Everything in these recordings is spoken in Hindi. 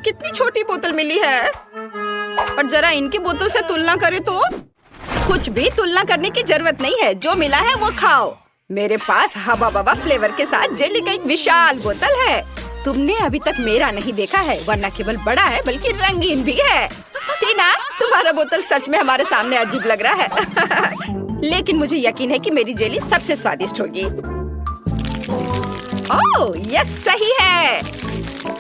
कितनी छोटी बोतल मिली है। और जरा इनकी बोतल से तुलना करें तो कुछ भी तुलना करने की जरूरत नहीं है। जो मिला है वो खाओ। मेरे पास हबा बबा फ्लेवर के साथ जेली का एक विशाल बोतल है। तुमने अभी तक मेरा नहीं देखा है, वरना केवल बड़ा है बल्कि रंगीन भी है। टीना, तुम्हारा बोतल सच में हमारे सामने अजीब लग रहा है। लेकिन मुझे यकीन है कि मेरी जेली सबसे स्वादिष्ट होगी। ओह, यह सही है।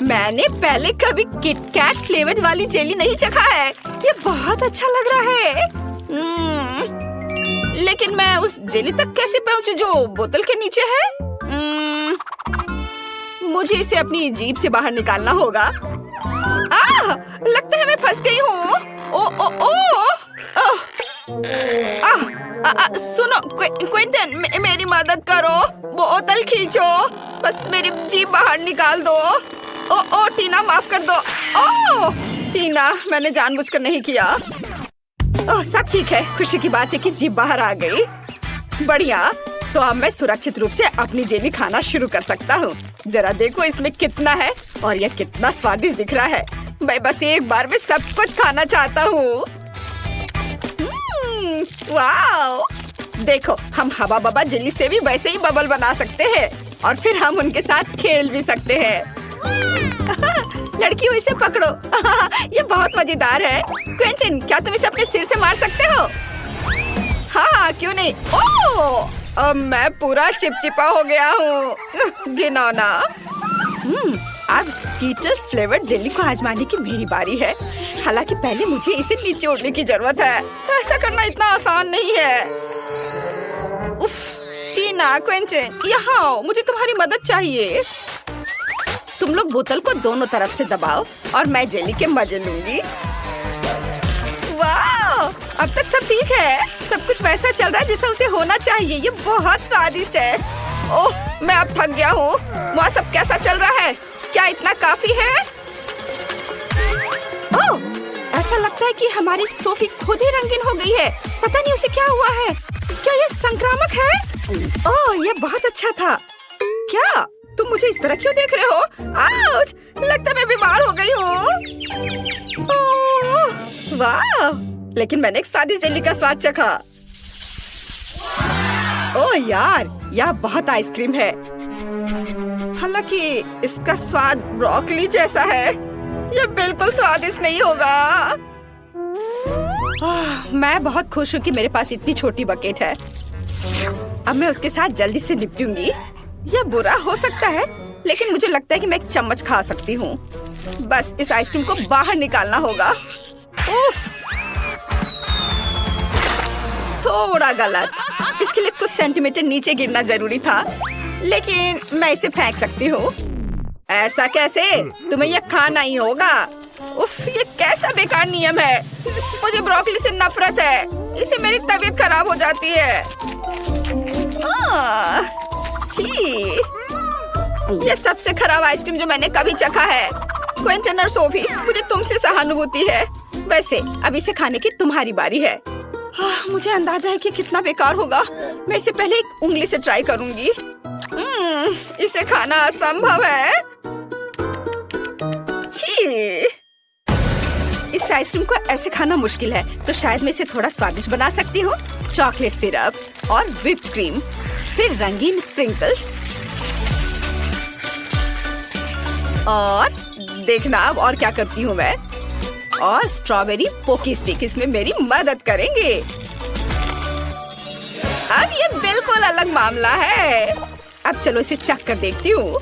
मैंने पहले कभी किटकैट फ्लेवर वाली जेली नहीं चखा है। ये बहुत अच्छा लग रहा है। लेकिन मैं उस जेली तक कैसे पहुंचूं जो बोतल के नीचे है? मुझे इसे अपनी जीभ से बाहर निकालना होगा। लगता है मैं फंस गई हूँ। सुनो क्विंटन, मेरी मदद करो। बोतल खींचो, बस मेरी जीभ बाहर निकाल दो। ओ टीना, माफ कर दो। टीना, मैंने जानबूझकर नहीं किया। सब ठीक है। खुशी की बात है कि जीभ बाहर आ गई। बढ़िया, तो अब मैं सुरक्षित रूप से अपनी जेली खाना शुरू कर सकता हूँ। जरा देखो इसमें कितना है और यह कितना स्वादिष्ट दिख रहा है। मैं बस एक बार में सब कुछ खाना चाहता हूँ। वाओ! देखो, हम हबा बबा जेली से भी वैसे ही बबल बना सकते हैं और फिर हम उनके साथ खेल भी सकते हैं। लड़कियों, इसे पकड़ो। ये बहुत मजेदार है। क्विंटन, क्या तुम इसे अपने सिर से मार सकते हो? हाँ, क्यों नहीं। अब मैं पूरा चिपचिपा हो गया हूँ। घिनौना। अब स्कीटर्स फ्लेवर्ड जेली को आजमाने की मेरी बारी है। हालांकि पहले मुझे इसे निचोड़ने की जरूरत है। ऐसा करना इतना आसान नहीं है। उफ, टीना, क्विंटन, यहाँ आओ, मुझे तुम्हारी मदद चाहिए। तुम लोग बोतल को दोनों तरफ से दबाओ और मैं जेली के मजे लूंगी। वाह! अब तक सब ठीक है। सब कुछ वैसा चल रहा है जैसा उसे होना चाहिए। ये बहुत स्वादिष्ट है। ओह, मैं अब थक गया हूँ। वहाँ सब कैसा चल रहा है? क्या इतना काफी है? ओह, ऐसा लगता है कि हमारी सोफी खुद ही रंगीन हो गई है। पता नहीं उसे क्या हुआ है। क्या ये संक्रामक है? ओह, ये बहुत अच्छा था। क्या तुम मुझे इस तरह क्यों देख रहे हो? आउच! लगता है मैं बीमार हो गई हूँ। वाह! लेकिन मैंने एक स्वादिष्ट जेली का स्वाद चखा। ओह यार, यह बहुत आइसक्रीम है। हालांकि इसका स्वाद ब्रोकली जैसा है। यह बिल्कुल स्वादिष्ट नहीं होगा। मैं बहुत खुश हूँ कि मेरे पास इतनी छोटी बकेट है। अब मैं उसके साथ जल्दी से निपटूंगी। यह बुरा हो सकता है, लेकिन मुझे लगता है कि मैं एक चम्मच खा सकती हूँ। बस इस आइसक्रीम को बाहर निकालना होगा। उफ! थोड़ा गलत। इसके लिए कुछ सेंटीमीटर नीचे गिरना जरूरी था, लेकिन मैं इसे फेंक सकती हूँ। ऐसा कैसे? तुम्हें यह खाना ही होगा। उफ, ये कैसा बेकार नियम है। मुझे ब्रोकली से नफरत है। इससे मेरी तबीयत खराब हो जाती है। छी! ये सबसे खराब आइसक्रीम जो मैंने कभी चखा है। क्विंटन और सोफी, मुझे तुमसे सहानुभूति है। वैसे अब इसे खाने की तुम्हारी बारी है। मुझे अंदाजा है कि कितना बेकार होगा। मैं इसे पहले एक उंगली से ट्राई करूंगी। इसे खाना असंभव है। छी! इस आइसक्रीम को ऐसे खाना मुश्किल है, तो शायद मैं इसे थोड़ा स्वादिष्ट बना सकती हूँ। चॉकलेट सिरप और व्हिप्ड क्रीम, फिर रंगीन स्प्रिंकल्स, और देखना अब और क्या करती हूँ मैं। और स्ट्रॉबेरी पोकी स्टिक इसमें मेरी मदद करेंगे। अब ये बिल्कुल अलग मामला है। अब चलो इसे चख कर देखती हूँ।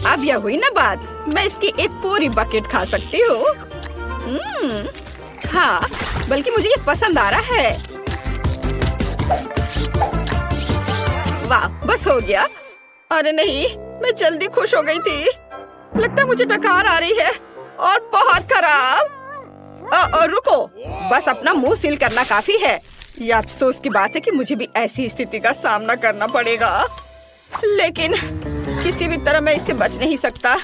अब यह हुई ना बात। मैं इसकी एक पूरी बकेट खा सकती हूँ। हाँ, बल्कि मुझे ये पसंद आ रहा है। वाह, बस हो गया। अरे नहीं, मैं जल्दी खुश हो गई थी। लगता है मुझे डकार आ रही है और बहुत खराब। रुको, बस अपना मुंह सील करना काफी है। ये अफसोस की बात है कि मुझे भी ऐसी स्थिति का सामना करना पड़ेगा, लेकिन किसी भी तरह मैं इससे बच नहीं सकता।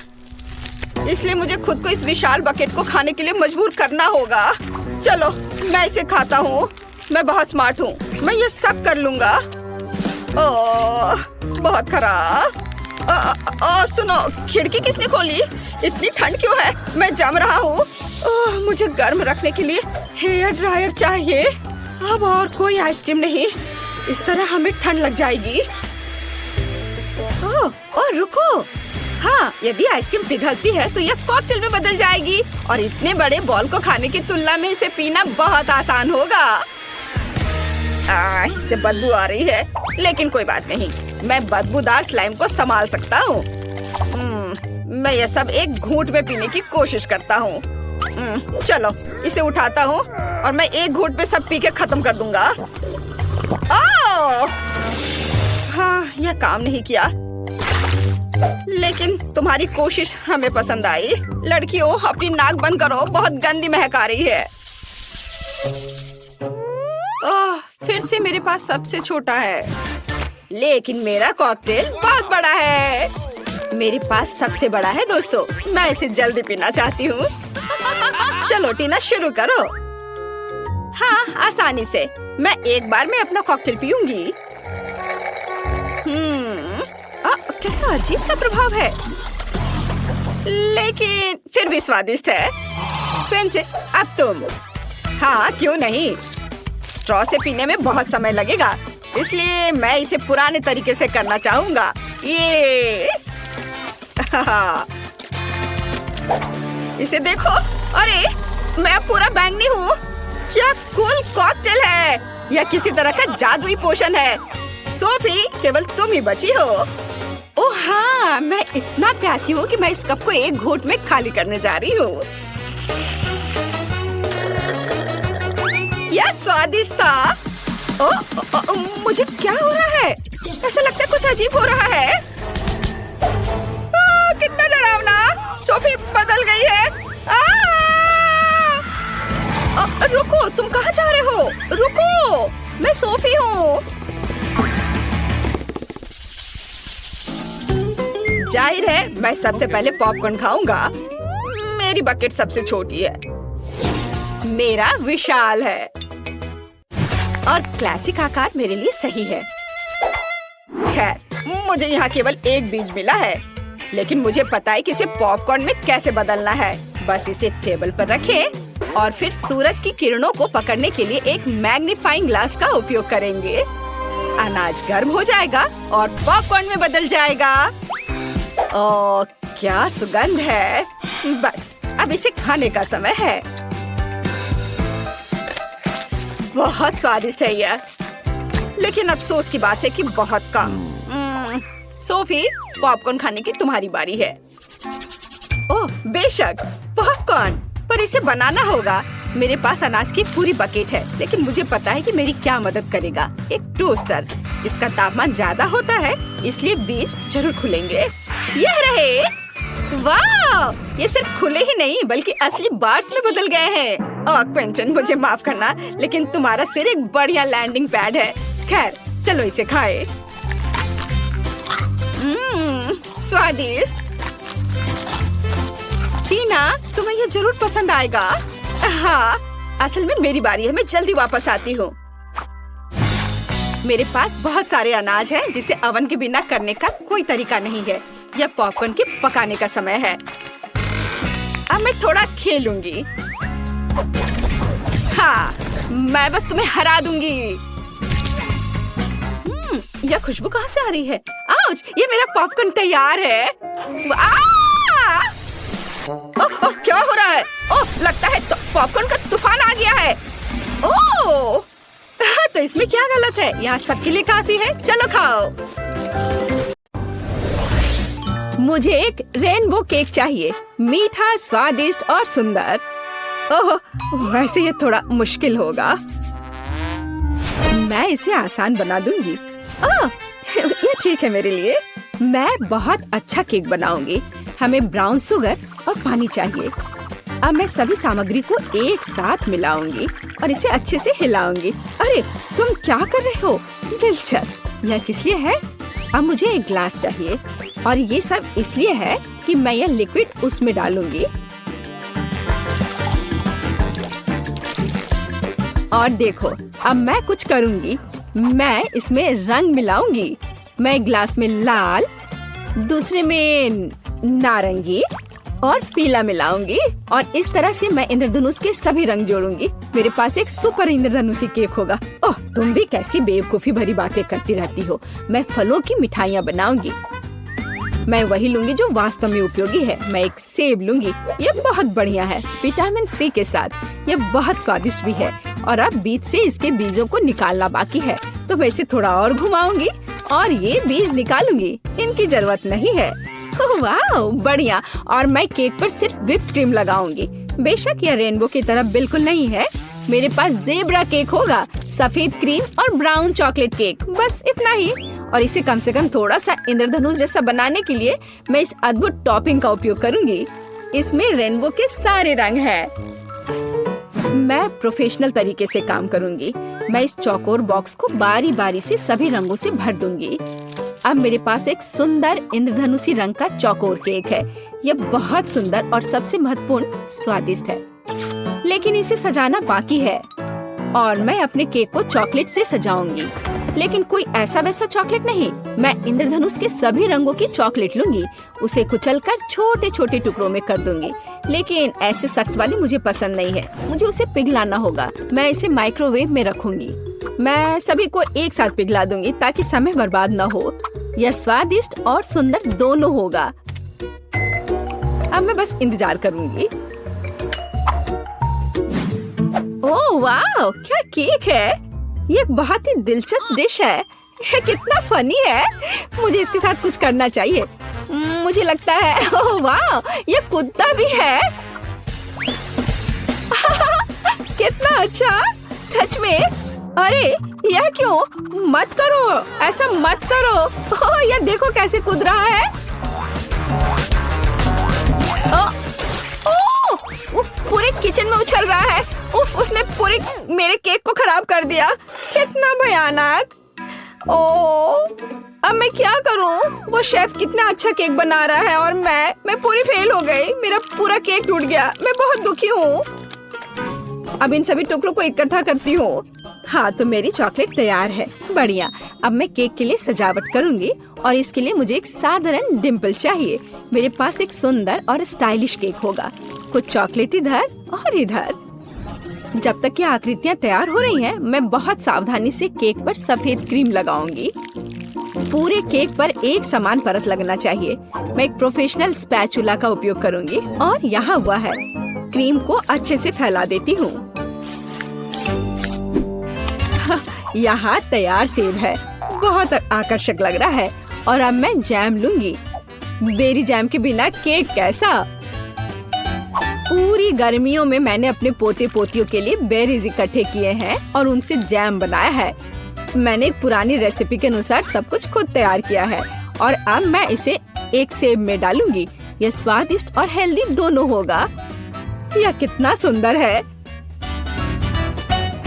इसलिए मुझे खुद को इस विशाल बकेट को खाने के लिए मजबूर करना होगा। चलो, मैं इसे खाता हूँ। मैं बहुत स्मार्ट हूँ, मैं ये सब कर लूँगा। ओह, बहुत खराब। सुनो, खिड़की किसने खोली? इतनी ठंड क्यों है? मैं जम रहा हूँ। मुझे गर्म रखने के लिए हेयर ड्रायर चाहिए। अब और कोई आइसक्रीम नहीं, इस तरह हमें ठंड लग जाएगी। ओह रुको, हाँ, यदि आइसक्रीम पिघलती है तो यह कॉकटेल में बदल जाएगी और इतने बड़े बॉल को खाने की तुलना में इसे पीना बहुत आसान होगा। इससे बदबू आ रही है, लेकिन कोई बात नहीं, मैं बदबूदार स्लाइम को संभाल सकता हूँ। मैं यह सब एक घूंट में पीने की कोशिश करता हूँ। चलो इसे उठाता हूँ और मैं एक घूंट में सब पी के खत्म कर दूंगा। हाँ, यह काम नहीं किया, लेकिन तुम्हारी कोशिश हमें पसंद आई। लड़कियों, अपनी नाक बंद करो, बहुत गंदी महक आ रही है। फिर से मेरे पास सबसे छोटा है, लेकिन मेरा कॉकटेल बहुत बड़ा है। मेरे पास सबसे बड़ा है दोस्तों, मैं इसे जल्दी पीना चाहती हूँ। चलो टीना, शुरू करो। हाँ, आसानी से। मैं एक बार में अपना कॉकटेल पीऊंगी। कैसा अजीब सा प्रभाव है, लेकिन फिर भी स्वादिष्ट है। फ्रेंच, अब तुम। हाँ, क्यों नहीं। स्ट्रॉ से पीने में बहुत समय लगेगा, इसलिए मैं इसे पुराने तरीके से करना चाहूंगा। ये इसे देखो, अरे मैं पूरा बैंगनी हूँ। क्या कूल कॉकटेल है, यह किसी तरह का जादुई पोशन है। सोफी, केवल तुम ही बची हो। ओह हाँ, मैं इतना प्यासी हूँ कि मैं इस कप को एक घूंट में खाली करने जा रही हूँ। यह स्वादिष्ट था। मुझे क्या हो रहा है? ऐसा लगता है कुछ अजीब हो रहा है। कितना डरावना। सोफी बदल गई है। रुको, तुम कहाँ जा रहे हो? रुको, मैं सोफी हूँ। जाहिर है मैं सबसे पहले पॉपकॉर्न खाऊंगा। मेरी बकेट सबसे छोटी है, मेरा विशाल है और क्लासिक आकार मेरे लिए सही है। खैर, मुझे यहाँ केवल एक बीज मिला है, लेकिन मुझे पता है कि इसे पॉपकॉर्न में कैसे बदलना है। बस इसे टेबल पर रखें और फिर सूरज की किरणों को पकड़ने के लिए एक मैग्नीफाइंग ग्लास का उपयोग करेंगे। अनाज गर्म हो जाएगा और पॉपकॉर्न में बदल जाएगा। ओह, क्या सुगंध है। बस अब इसे खाने का समय है। बहुत स्वादिष्ट है यह, लेकिन अफसोस की बात है कि बहुत कम। सोफी, पॉपकॉर्न खाने की तुम्हारी बारी है। ओह बेशक, पॉपकॉर्न, पर इसे बनाना होगा। मेरे पास अनाज की पूरी बकेट है, लेकिन मुझे पता है कि मेरी क्या मदद करेगा। एक टोस्टर। इसका तापमान ज्यादा होता है, इसलिए बीज जरूर खुलेंगे। यह रहे। वाह, ये सिर्फ खुले ही नहीं बल्कि असली बार्स में बदल गए हैं। क्विंटन, मुझे माफ करना, लेकिन तुम्हारा सिर एक बढ़िया लैंडिंग पैड है। खैर, चलो इसे खाएं। स्वादिष्ट। टीना, तुम्हें ये जरूर पसंद आएगा। हाँ, असल में मेरी बारी है, मैं जल्दी वापस आती हूँ। मेरे पास बहुत सारे अनाज हैं जिसे ओवन के बिना करने का कोई तरीका नहीं है। यह पॉपकॉर्न के पकाने का समय है। अब मैं थोड़ा खेलूंगी। हाँ, मैं बस तुम्हें हरा दूंगी। यह खुशबू कहाँ से आ रही है? आउच, ये मेरा पॉपकॉर्न तैयार है। ओह, क्या हो रहा है? ओह, लगता है तो पॉपकॉर्न का तूफान आ गया है। ओह, तो इसमें क्या गलत है? यहाँ सबके लिए काफी है। चलो खाओ। मुझे एक रेनबो केक चाहिए, मीठा, स्वादिष्ट और सुंदर। ओह, वैसे ये थोड़ा मुश्किल होगा। मैं इसे आसान बना दूंगी। ये ठीक है मेरे लिए। मैं बहुत अच्छा केक बनाऊंगी। हमें ब्राउन शुगर और पानी चाहिए। अब मैं सभी सामग्री को एक साथ मिलाऊंगी और इसे अच्छे से हिलाऊंगी। अरे, तुम क्या कर रहे हो? दिलचस्प। यह किस लिए है? अब मुझे एक ग्लास चाहिए और ये सब इसलिए है कि मैं यह लिक्विड उसमें डालूंगी। और देखो, अब मैं कुछ करूंगी। मैं इसमें रंग मिलाऊंगी। मैं ग्लास में लाल, दूसरे में नारंगी और पीला मिलाऊंगी और इस तरह से मैं इंद्रधनुष के सभी रंग जोड़ूंगी। मेरे पास एक सुपर इंद्रधनुषी केक होगा। ओह, तुम भी कैसी बेवकूफी भरी बातें करती रहती हो। मैं फलों की मिठाइयाँ बनाऊंगी। मैं वही लूंगी जो वास्तव में उपयोगी है। मैं एक सेब लूंगी, ये बहुत बढ़िया है विटामिन सी के साथ। ये बहुत स्वादिष्ट भी है और अब बीज से इसके बीजों को निकालना बाकी है, तो मैं इसे थोड़ा और घुमाऊंगी और ये बीज निकालूंगी। इनकी जरूरत नहीं है। वाह, बढ़िया। और मैं केक पर सिर्फ व्हिप्ड क्रीम लगाऊंगी। बेशक यह रेनबो की तरह बिल्कुल नहीं है। मेरे पास ज़ेब्रा केक होगा, सफेद क्रीम और ब्राउन चॉकलेट केक, बस इतना ही। और इसे कम से कम थोड़ा सा इंद्रधनुष जैसा बनाने के लिए मैं इस अद्भुत टॉपिंग का उपयोग करूंगी। इसमें रेनबो के सारे रंग हैं। मैं प्रोफेशनल तरीके से काम करूंगी। मैं इस चौकोर बॉक्स को बारी बारी से सभी रंगों से भर दूंगी। अब मेरे पास एक सुंदर इंद्रधनुषी रंग का चौकोर केक है। यह बहुत सुंदर और सबसे महत्वपूर्ण स्वादिष्ट है, लेकिन इसे सजाना बाकी है और मैं अपने केक को चॉकलेट से सजाऊंगी। लेकिन कोई ऐसा वैसा चॉकलेट नहीं। मैं इंद्रधनुष के सभी रंगों की चॉकलेट लूंगी, उसे कुचलकर छोटे छोटे टुकड़ों में कर दूंगी। लेकिन ऐसे सख्त वाली मुझे पसंद नहीं है, मुझे उसे पिघलाना होगा। मैं इसे माइक्रोवेव में रखूंगी। मैं सभी को एक साथ पिघला दूंगी ताकि समय बर्बाद न हो। यह स्वादिष्ट और सुंदर दोनों होगा। अब मैं बस इंतजार करूंगी। ओह वाह, क्या केक है! ये बहुत ही दिलचस्प डिश है। ये कितना फनी है। मुझे इसके साथ कुछ करना चाहिए। मुझे लगता है, ओह वाह, ये कुत्ता भी है। कितना अच्छा, सच में। अरे यह क्यों? मत करो, ऐसा मत करो। ओह, यह देखो कैसे कूद रहा है। वो पूरे किचन में उछल रहा है। उफ, उसने पूरे मेरे केक को खराब कर दिया। कितना भयानक। ओह, अब मैं क्या करूं? वो शेफ कितना अच्छा केक बना रहा है और मैं पूरी फेल हो गई। मेरा पूरा केक टूट गया। मैं बहुत दुखी हूँ। अब इन सभी टुकड़ों को इकट्ठा करती हूँ। हाँ, तो मेरी चॉकलेट तैयार है। बढ़िया। अब मैं केक के लिए सजावट करूंगी और इसके लिए मुझे एक साधारण डिम्पल चाहिए। मेरे पास एक सुंदर और स्टाइलिश केक होगा। कुछ चॉकलेट इधर और इधर। जब तक ये आकृतियाँ तैयार हो रही हैं, मैं बहुत सावधानी से केक पर सफेद क्रीम लगाऊंगी। पूरे केक पर एक समान परत लगना चाहिए। मैं एक प्रोफेशनल स्पैचुला का उपयोग करूंगी और यहाँ हुआ है। क्रीम को अच्छे से फैला देती हूँ। यहाँ तैयार सेब है, बहुत आकर्षक लग रहा है। और अब मैं जैम लूंगी। बेरी जैम के बिना केक कैसा? पूरी गर्मियों में मैंने अपने पोते पोतियों के लिए बेरीज इकट्ठे किए हैं और उनसे जैम बनाया है। मैंने एक पुरानी रेसिपी के अनुसार सब कुछ खुद तैयार किया है और अब मैं इसे एक सेब में डालूंगी। यह स्वादिष्ट और हेल्दी दोनों होगा। यह कितना सुंदर है।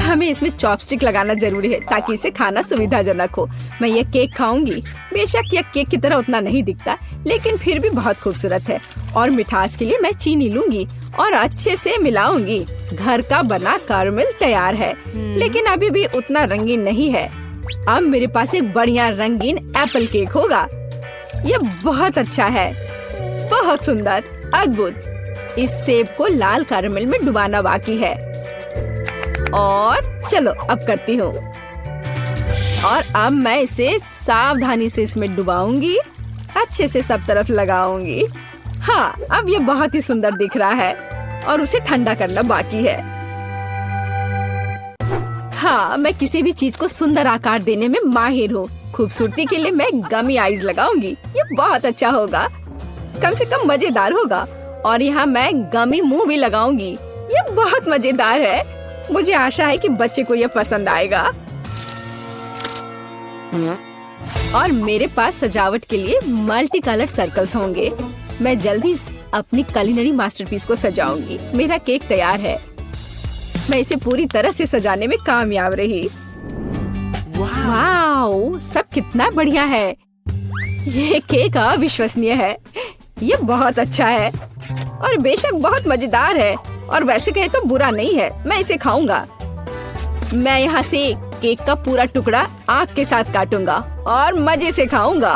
हमें इसमें चॉपस्टिक लगाना जरूरी है ताकि इसे खाना सुविधाजनक हो। मैं ये केक खाऊंगी। बेशक यह केक की तरह उतना नहीं दिखता, लेकिन फिर भी बहुत खूबसूरत है। और मिठास के लिए मैं चीनी लूंगी और अच्छे से मिलाऊंगी। घर का बना कैरमेल तैयार है, लेकिन अभी भी उतना रंगीन नहीं है। अब मेरे पास एक बढ़िया रंगीन एप्पल केक होगा। यह बहुत अच्छा है, बहुत सुंदर, अद्भुत। इस सेब को लाल कैरमेल में डुबाना बाकी है। और चलो अब करती हूँ। और अब मैं इसे सावधानी से इसमें डुबाऊंगी, अच्छे से सब तरफ लगाऊंगी। हाँ, अब ये बहुत ही सुंदर दिख रहा है और उसे ठंडा करना बाकी है। हाँ, मैं किसी भी चीज को सुंदर आकार देने में माहिर हूँ। खूबसूरती के लिए मैं गमी आईज लगाऊंगी। ये बहुत अच्छा होगा, कम से कम मजेदार होगा। और यहाँ मैं गमी मुंह भी लगाऊंगी। ये बहुत मजेदार है। मुझे आशा है कि बच्चे को यह पसंद आएगा। और मेरे पास सजावट के लिए मल्टी कलर सर्कल्स होंगे। मैं जल्दी अपनी कुलिनरी मास्टरपीस को सजाऊंगी। मेरा केक तैयार है। मैं इसे पूरी तरह से सजाने में कामयाब रही। वाओ, सब कितना बढ़िया है। ये केक अविश्वसनीय है। ये बहुत अच्छा है और बेशक बहुत मजेदार है। और वैसे कहे तो बुरा नहीं है। मैं इसे खाऊंगा। मैं यहाँ से केक का पूरा टुकड़ा आग के साथ काटूंगा और मजे से खाऊंगा।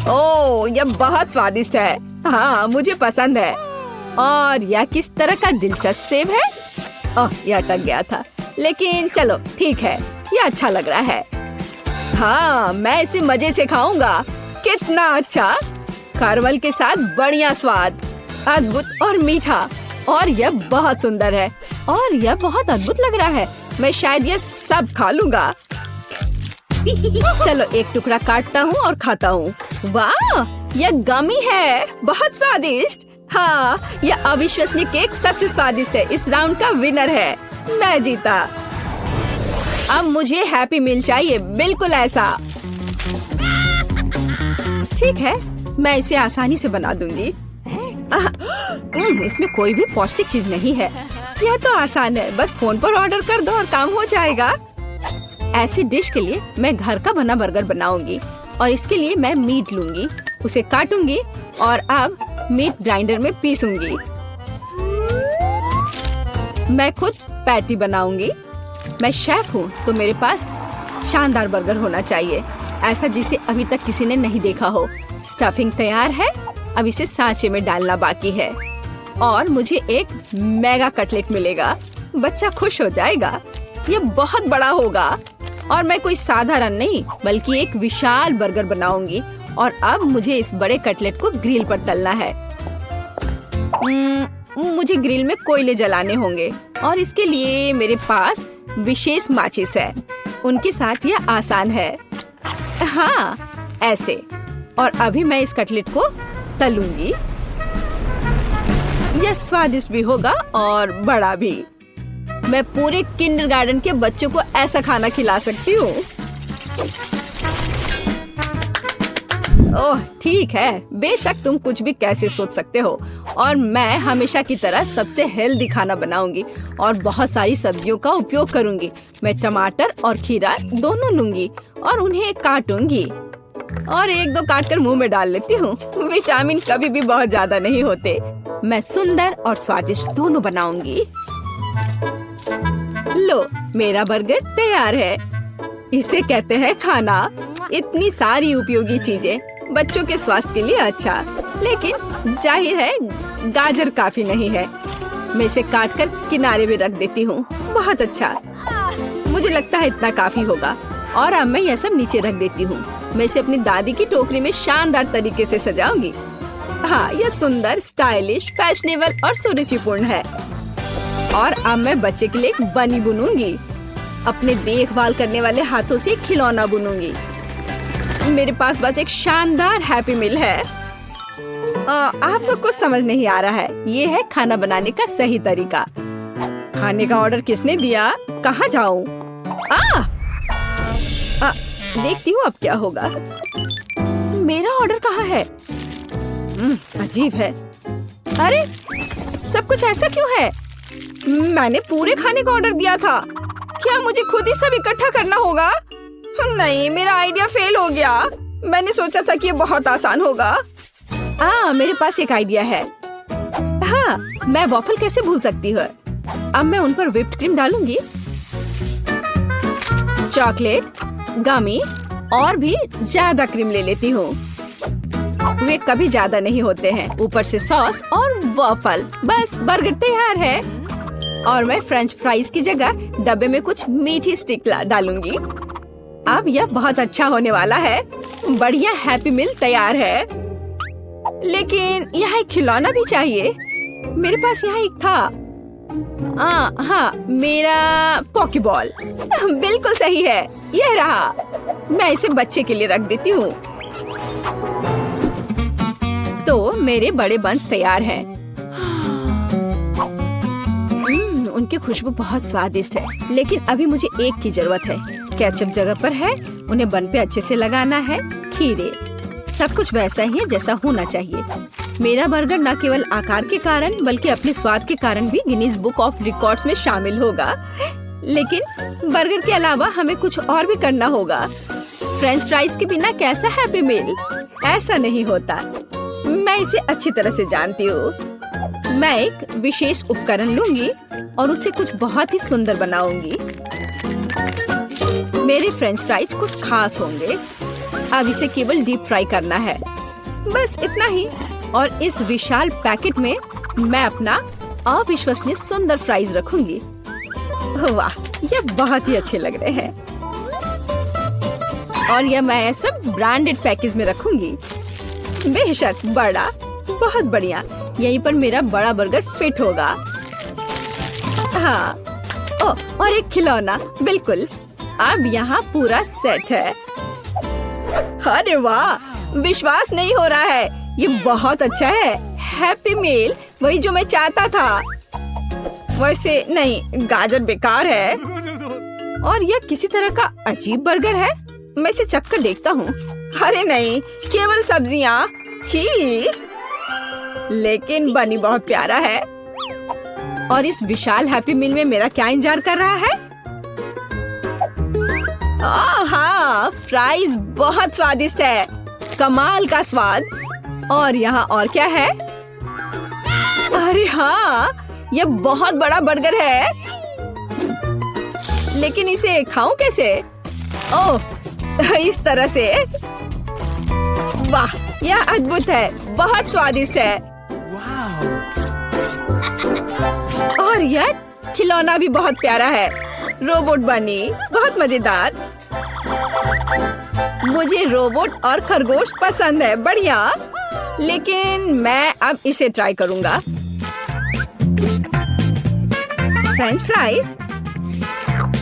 ओह, यह बहुत स्वादिष्ट है। हाँ, मुझे पसंद है। और यह किस तरह का दिलचस्प सेब है? ओह, यह अटक गया था, लेकिन चलो ठीक है, यह अच्छा लग रहा है। हाँ, मैं इसे मजे से खाऊंगा। कितना अच्छा, कैरमल के साथ बढ़िया स्वाद, अद्भुत और मीठा, और यह बहुत सुंदर है और यह बहुत अद्भुत लग रहा है। मैं शायद यह सब खा लूंगा। चलो एक टुकड़ा काटता हूँ और खाता हूँ। वाह, यह गमी है, बहुत स्वादिष्ट। हाँ, यह अविश्वसनीय केक सबसे स्वादिष्ट है। इस राउंड का विनर है, मैं जीता। अब मुझे हैप्पी मील चाहिए, बिल्कुल ऐसा। ठीक है, मैं इसे आसानी से बना दूंगी। इसमें कोई भी पौष्टिक चीज नहीं है। यह तो आसान है, बस फोन पर ऑर्डर कर दो और काम हो जाएगा। ऐसी डिश के लिए मैं घर का बना बर्गर बनाऊंगी और इसके लिए मैं मीट लूंगी, उसे काटूंगी और अब मीट ग्राइंडर में पीसूंगी। मैं खुद पैटी बनाऊंगी। मैं शेफ हूँ तो मेरे पास शानदार बर्गर होना चाहिए, ऐसा जिसे अभी तक किसी ने नहीं देखा हो। स्टफिंग तैयार है, अब इसे सांचे में डालना बाकी है और मुझे एक मेगा कटलेट मिलेगा। बच्चा खुश हो जाएगा। ये बहुत बड़ा होगा और मैं कोई साधारण नहीं बल्कि एक विशाल बर्गर बनाऊंगी। और अब मुझे इस बड़े कटलेट को ग्रिल पर तलना है। मुझे ग्रिल में कोयले जलाने होंगे और इसके लिए मेरे पास विशेष माचिस है। उनके साथ यह आसान है। हाँ, ऐसे। और अभी मैं इस कटलेट को तलूंगी। यह स्वादिष्ट भी होगा और बड़ा भी। मैं पूरे किंडरगार्टन के बच्चों को ऐसा खाना खिला सकती हूँ। ओह, ठीक है, बेशक तुम कुछ भी कैसे सोच सकते हो। और मैं हमेशा की तरह सबसे हेल्दी खाना बनाऊंगी और बहुत सारी सब्जियों का उपयोग करूंगी। मैं टमाटर और खीरा दोनों लूंगी और उन्हें काटूंगी और एक दो काट कर मुंह में डाल लेती हूँ। विटामिन कभी भी बहुत ज्यादा नहीं होते। मैं सुंदर और स्वादिष्ट दोनों बनाऊंगी। लो, मेरा बर्गर तैयार है। इसे कहते हैं खाना। इतनी सारी उपयोगी चीजें, बच्चों के स्वास्थ्य के लिए अच्छा, लेकिन जाहिर है गाजर काफी नहीं है। मैं इसे काट कर किनारे में रख देती हूँ। बहुत अच्छा, मुझे लगता है इतना काफी होगा। और अब मैं यह सब नीचे रख देती हूँ। मैं इसे अपनी दादी की टोकरी में शानदार तरीके से सजाऊंगी। हाँ, यह सुंदर, स्टाइलिश, फैशनेबल और सुरुचिपूर्ण है। और अब मैं बच्चे के लिए एक बनी बुनूंगी। अपने देखभाल करने वाले हाथों से खिलौना बुनूंगी। मेरे पास बस एक शानदार हैप्पी मील है। आपको कुछ समझ नहीं आ रहा है। ये है खाना बनाने का सही तरीका। खाने का ऑर्डर किसने दिया? कहाँ जाऊँ? देखती हूँ अब क्या होगा। मेरा ऑर्डर कहाँ है? अजीब है। अरे, सब कुछ ऐसा क्यों है? मैंने पूरे खाने का ऑर्डर दिया था। क्या मुझे खुद ही सब इकट्ठा करना होगा? नहीं, मेरा आइडिया फेल हो गया। मैंने सोचा था कि ये बहुत आसान होगा। मेरे पास एक आइडिया है। हाँ, मैं वॉफल कैसे भूल सकती हूँ। अब मैं उन पर व्हिप्ड क्रीम डालूंगी, चॉकलेट, गमी और भी ज्यादा क्रीम ले लेती हूँ। वे कभी ज्यादा नहीं होते हैं। ऊपर से सॉस और वॉफल, बस बर्गर तैयार है। और मैं फ्रेंच फ्राइज की जगह डब्बे में कुछ मीठी स्टिक डालूंगी। अब यह बहुत अच्छा होने वाला है। बढ़िया हैप्पी मील तैयार है। लेकिन यहाँ एक खिलौना भी चाहिए। मेरे पास यहाँ एक था। हाँ, मेरा पॉकीबॉल। बिल्कुल सही है, यह रहा। मैं इसे बच्चे के लिए रख देती हूँ। तो मेरे बड़े बंस तैयार हैं। उनकी खुशबू बहुत स्वादिष्ट है, लेकिन अभी मुझे एक की जरूरत है। केचप जगह पर है, उन्हें बन पे अच्छे से लगाना है। खीरे, सब कुछ वैसा ही है जैसा होना चाहिए। मेरा बर्गर न केवल आकार के कारण बल्कि अपने स्वाद के कारण भी गिनीज बुक ऑफ रिकॉर्ड्स में शामिल होगा। लेकिन बर्गर के अलावा हमें कुछ और भी करना होगा। फ्रेंच फ्राइज के बिना कैसा हैप्पी मील? ऐसा नहीं होता। मैं इसे अच्छी तरह से जानती हूँ। मैं एक विशेष उपकरण लूंगी और उसे कुछ बहुत ही सुंदर बनाऊंगी। मेरे फ्रेंच फ्राइज कुछ खास होंगे। अब इसे केवल डीप फ्राई करना है, बस इतना ही। और इस विशाल पैकेट में मैं अपना अविश्वसनीय सुंदर फ्राइज रखूंगी। वाह, ये बहुत ही अच्छे लग रहे हैं। और यह मैं सब ब्रांडेड पैकेज में रखूंगी। बेशक बड़ा, बहुत बढ़िया। यहीं पर मेरा बड़ा बर्गर फिट होगा। हाँ, ओ, और एक खिलौना, बिल्कुल। अब यहाँ पूरा सेट है। अरे वाह, विश्वास नहीं हो रहा है, ये बहुत अच्छा है। हैप्पी मील, वही जो मैं चाहता था। वैसे नहीं, गाजर बेकार है। और यह किसी तरह का अजीब बर्गर है। मैं इसे चख कर देखता हूँ। अरे नहीं, केवल सब्जियाँ, छी। लेकिन बनी बहुत प्यारा है। और इस विशाल हैप्पी मील में मेरा क्या इंतजार कर रहा है? हाँ, फ्राइज बहुत स्वादिष्ट है, कमाल का स्वाद। और यहाँ और क्या है? अरे हाँ, ये बहुत बड़ा बर्गर है। लेकिन इसे खाऊं कैसे? ओह, इस तरह से। वाह, यह अद्भुत है, बहुत स्वादिष्ट है। और यह खिलौना भी बहुत प्यारा है, रोबोट बनी, बहुत मजेदार। मुझे रोबोट और खरगोश पसंद है, बढ़िया। लेकिन मैं अब इसे ट्राई करूंगा। French fries?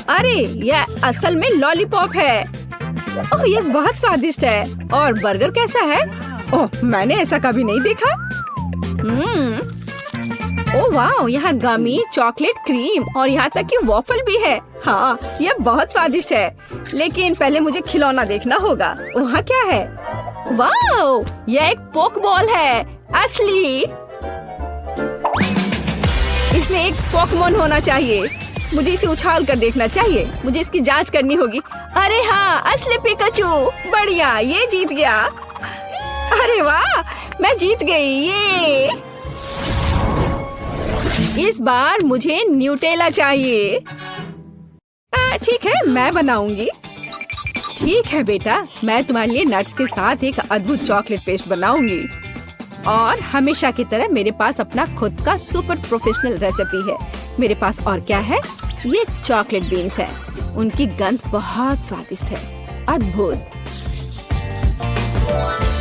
अरे, यह असल में लॉलीपॉप है। ओह, यह बहुत स्वादिष्ट है। और बर्गर कैसा है? ओह, मैंने ऐसा कभी नहीं देखा। ओह वाह, यहाँ गमी, चॉकलेट, क्रीम और यहाँ तक कि वॉफल भी है। हाँ, यह बहुत स्वादिष्ट है। लेकिन पहले मुझे खिलौना देखना होगा। वहाँ क्या है? वाह, यह एक पोक बॉल है, असली। इसमें एक पोकेमॉन होना चाहिए। मुझे इसे उछाल कर देखना चाहिए। मुझे इसकी जांच करनी होगी। अरे हाँ, असली पिकाचू, बढ़िया, ये जीत गया। अरे वाह, मैं जीत गई, ये। इस बार मुझे न्यूटेला चाहिए। ठीक है, मैं बनाऊंगी। ठीक है बेटा, मैं तुम्हारे लिए नट्स के साथ एक अद्भुत चॉकलेट पेस्ट बनाऊंगी। और हमेशा की तरह मेरे पास अपना खुद का सुपर प्रोफेशनल रेसिपी है। मेरे पास और क्या है? ये चॉकलेट बीन्स है। उनकी गंध बहुत स्वादिष्ट है, अद्भुत।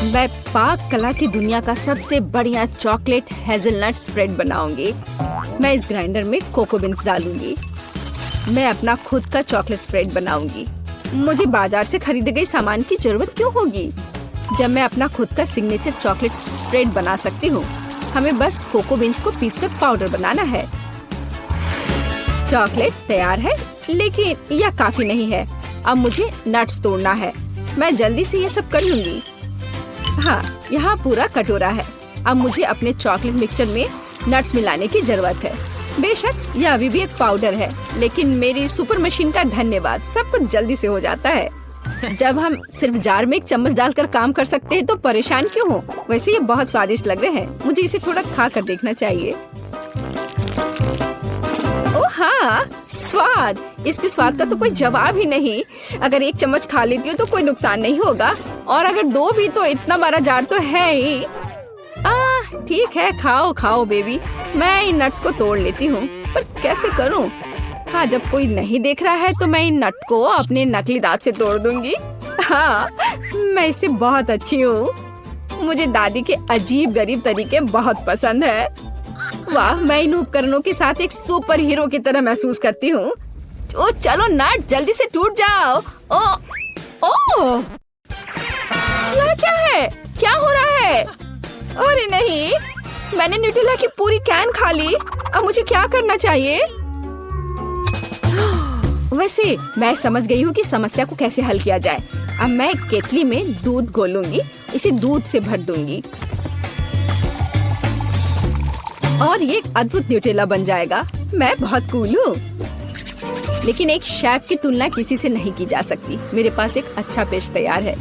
मैं पाक कला की दुनिया का सबसे बढ़िया चॉकलेट हेजलनट स्प्रेड बनाऊंगी। मैं इस ग्राइंडर में कोको बीन्स डालूंगी। मैं अपना खुद का चॉकलेट स्प्रेड बनाऊंगी। मुझे बाजार से खरीदे गए सामान की जरूरत क्यों होगी जब मैं अपना खुद का सिग्नेचर चॉकलेट स्प्रेड बना सकती हूँ। हमें बस कोको बीन्स को पीसकर पाउडर बनाना है। चॉकलेट तैयार है, लेकिन यह काफी नहीं है। अब मुझे नट्स तोड़ना है। मैं जल्दी से ये सब कर लूंगी। हाँ, यहाँ पूरा कटोरा है। अब मुझे अपने चॉकलेट मिक्सचर में नट्स मिलाने की जरूरत है। बेशक यह अभी भी एक पाउडर है, लेकिन मेरी सुपर मशीन का धन्यवाद, सब कुछ जल्दी से हो जाता है। जब हम सिर्फ जार में एक चम्मच डालकर काम कर सकते हैं तो परेशान क्यों हो? वैसे ये बहुत स्वादिष्ट लग रहे हैं। मुझे इसे थोड़ा खा कर देखना चाहिए। ओह हाँ, स्वाद, इसके स्वाद का तो कोई जवाब ही नहीं। अगर एक चम्मच खा लेती हूँ तो कोई नुकसान नहीं होगा, और अगर दो भी तो इतना बड़ा जार तो है ही। ठीक है, खाओ खाओ बेबी। मैं इन नट्स को तोड़ लेती हूँ, पर कैसे करूँ? हाँ, जब कोई नहीं देख रहा है तो मैं इन नट को अपने नकली दांत से तोड़ दूंगी। हाँ, मैं इससे बहुत अच्छी हूँ। मुझे दादी के अजीब गरीब तरीके बहुत पसंद है। वाह, मैं इन उपकरणों के साथ एक सुपर हीरो की तरह महसूस करती हूँ। ओ चलो नट, जल्दी से टूट जाओ। ओ, यह क्या है? क्या हो रहा है? अरे नहीं, मैंने न्यूटेला की पूरी कैन खा ली। अब मुझे क्या करना चाहिए? वैसे मैं समझ गई हूँ कि समस्या को कैसे हल किया जाए। अब मैं केतली में दूध घोलूंगी, इसे दूध से भर दूंगी और ये एक अद्भुत न्यूटेला बन जाएगा। मैं बहुत कूल हूँ, लेकिन एक शेफ की तुलना किसी से नहीं की जा सकती। मेरे पास एक अच्छा पेस्ट तैयार है।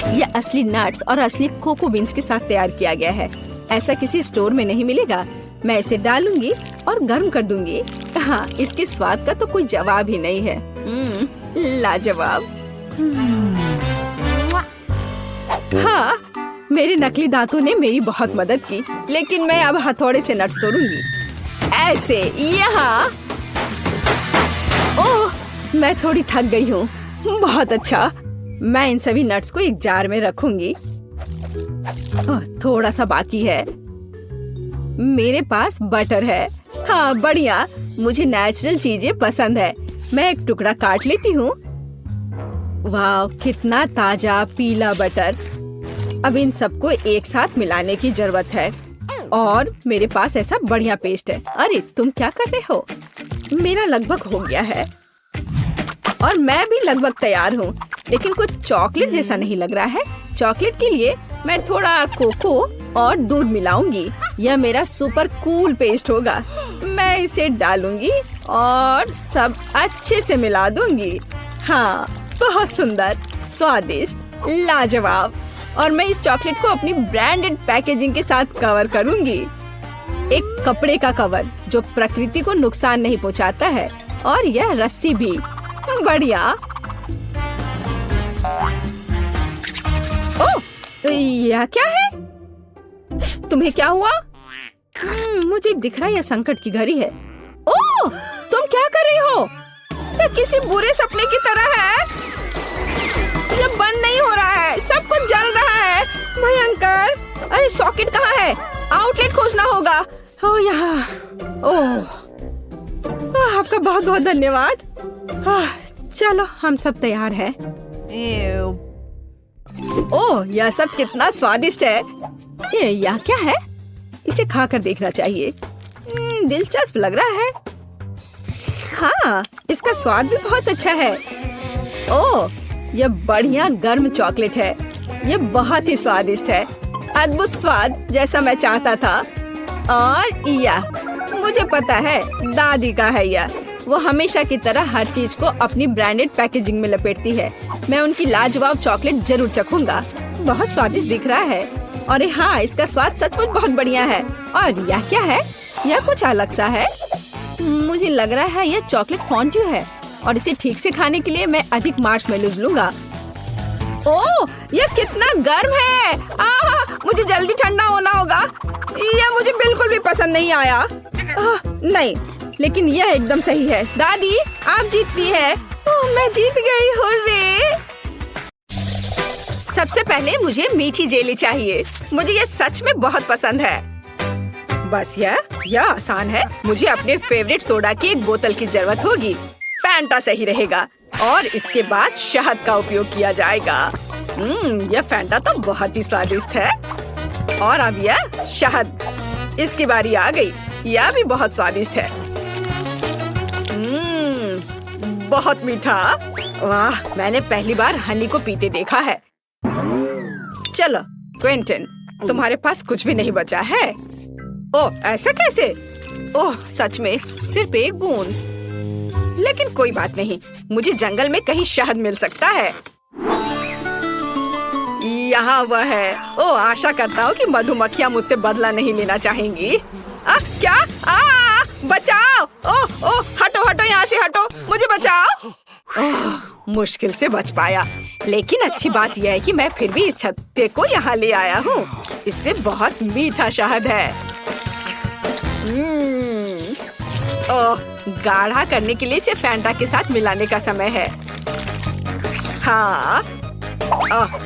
यह असली नट्स और असली कोको बीन्स के साथ तैयार किया गया है। ऐसा किसी स्टोर में नहीं मिलेगा। मैं इसे डालूंगी और गर्म कर दूंगी। हाँ, इसके स्वाद का तो कोई जवाब ही नहीं है। लाजवाब। हाँ, मेरे नकली दांतों ने मेरी बहुत मदद की, लेकिन मैं अब हथौड़े से नट्स तोड़ूंगी। ऐसे यहाँ। ओह, मैं थोड़ी थक गई हूँ। बहुत अच्छा। मैं इन सभी नट्स को एक जार में रखूंगी। थोड़ा सा बाकी है। मेरे पास बटर है। हाँ, बढ़िया। मुझे नेचुरल चीजें पसंद है। मैं एक टुकड़ा काट लेती हूँ। वाह, कितना ताजा पीला बटर। अब इन सबको एक साथ मिलाने की जरूरत है। और मेरे पास ऐसा बढ़िया पेस्ट है। अरे, तुम क्या कर रहे हो? मेरा लगभग हो गया है और मैं भी लगभग तैयार हूँ, लेकिन कुछ चॉकलेट जैसा नहीं लग रहा है। चॉकलेट के लिए मैं थोड़ा कोको और दूध मिलाऊंगी। यह मेरा सुपर कूल पेस्ट होगा। मैं इसे डालूंगी और सब अच्छे से मिला दूंगी। हाँ, बहुत सुंदर, स्वादिष्ट, लाजवाब। और मैं इस चॉकलेट को अपनी ब्रांडेड पैकेजिंग के साथ कवर करूंगी। एक कपड़े का कवर जो प्रकृति को नुकसान नहीं पहुंचाता है, और यह रस्सी भी। बढ़िया। ओह, यह क्या है? तुम्हें क्या हुआ? मुझे दिख रहा है यह संकट की घड़ी है। ओह, तुम क्या कर रही हो? यह किसी बुरे सपने की तरह है। यह बंद नहीं हो रहा है, सब कुछ जल रहा है। भयंकर। अरे, सॉकेट कहाँ है? आउटलेट खोजना होगा। ओह, यहाँ। ओह, आपका बहुत बहुत धन्यवाद। चलो, हम सब तैयार हैं। ओह, यह सब कितना स्वादिष्ट है। यह क्या है? इसे खाकर देखना चाहिए। दिलचस्प लग रहा है। हाँ, इसका स्वाद भी बहुत अच्छा है। ओह, यह बढ़िया गर्म चॉकलेट है। यह बहुत ही स्वादिष्ट है। अद्भुत स्वाद, जैसा मैं चाहता था। और यह मुझे पता है, दादी का है यह। वो हमेशा की तरह हर चीज को अपनी ब्रांडेड पैकेजिंग में लपेटती है। मैं उनकी लाजवाब चॉकलेट जरूर चखूंगा। बहुत स्वादिष्ट दिख रहा है। और हाँ, इसका स्वाद सचमुच बहुत बढ़िया है। और यह क्या है? यह कुछ अलग सा है। मुझे लग रहा है यह चॉकलेट फॉन्ड्यू है, और इसे ठीक से खाने के लिए मैं अधिक मार्शमेलोज लूंगा। ओह, यह कितना गर्म है। मुझे जल्दी ठंडा होना होगा। यह मुझे बिल्कुल भी पसंद नहीं आया। नहीं, लेकिन यह एकदम सही है। दादी, आप जीतती है। ओह, मैं जीत गई। हुर्रे! सबसे पहले मुझे मीठी जेली चाहिए। मुझे यह सच में बहुत पसंद है। बस यह आसान है। मुझे अपने फेवरेट सोडा की एक बोतल की जरूरत होगी। फैंटा सही रहेगा। और इसके बाद शहद का उपयोग किया जाएगा। यह फैंटा तो बहुत ही स्वादिष्ट है। और अब यह शहद। इसकी बारी आ गई। यह भी बहुत स्वादिष्ट है। बहुत मीठा। वाह, मैंने पहली बार हनी को पीते देखा है। चलो क्विंटन, तुम्हारे पास कुछ भी नहीं बचा है। ओह, ऐसा कैसे? ओह, सच में सिर्फ एक बूंद। लेकिन कोई बात नहीं, मुझे जंगल में कहीं शहद मिल सकता है। यहाँ वह है। ओह, आशा करता हूँ कि मधुमक्खियाँ मुझसे बदला नहीं लेना चाहेंगी। क्या? बचाओ! ओह, हटो हटो, यहाँ से हटो, मुझे बचाओ। मुश्किल से बच पाया। लेकिन अच्छी बात यह है कि मैं फिर भी इस छत्ते को यहाँ ले आया हूँ। इससे बहुत मीठा शहद है। ओह, गाढ़ा करने के लिए इसे फैंटा के साथ मिलाने का समय है। हाँ,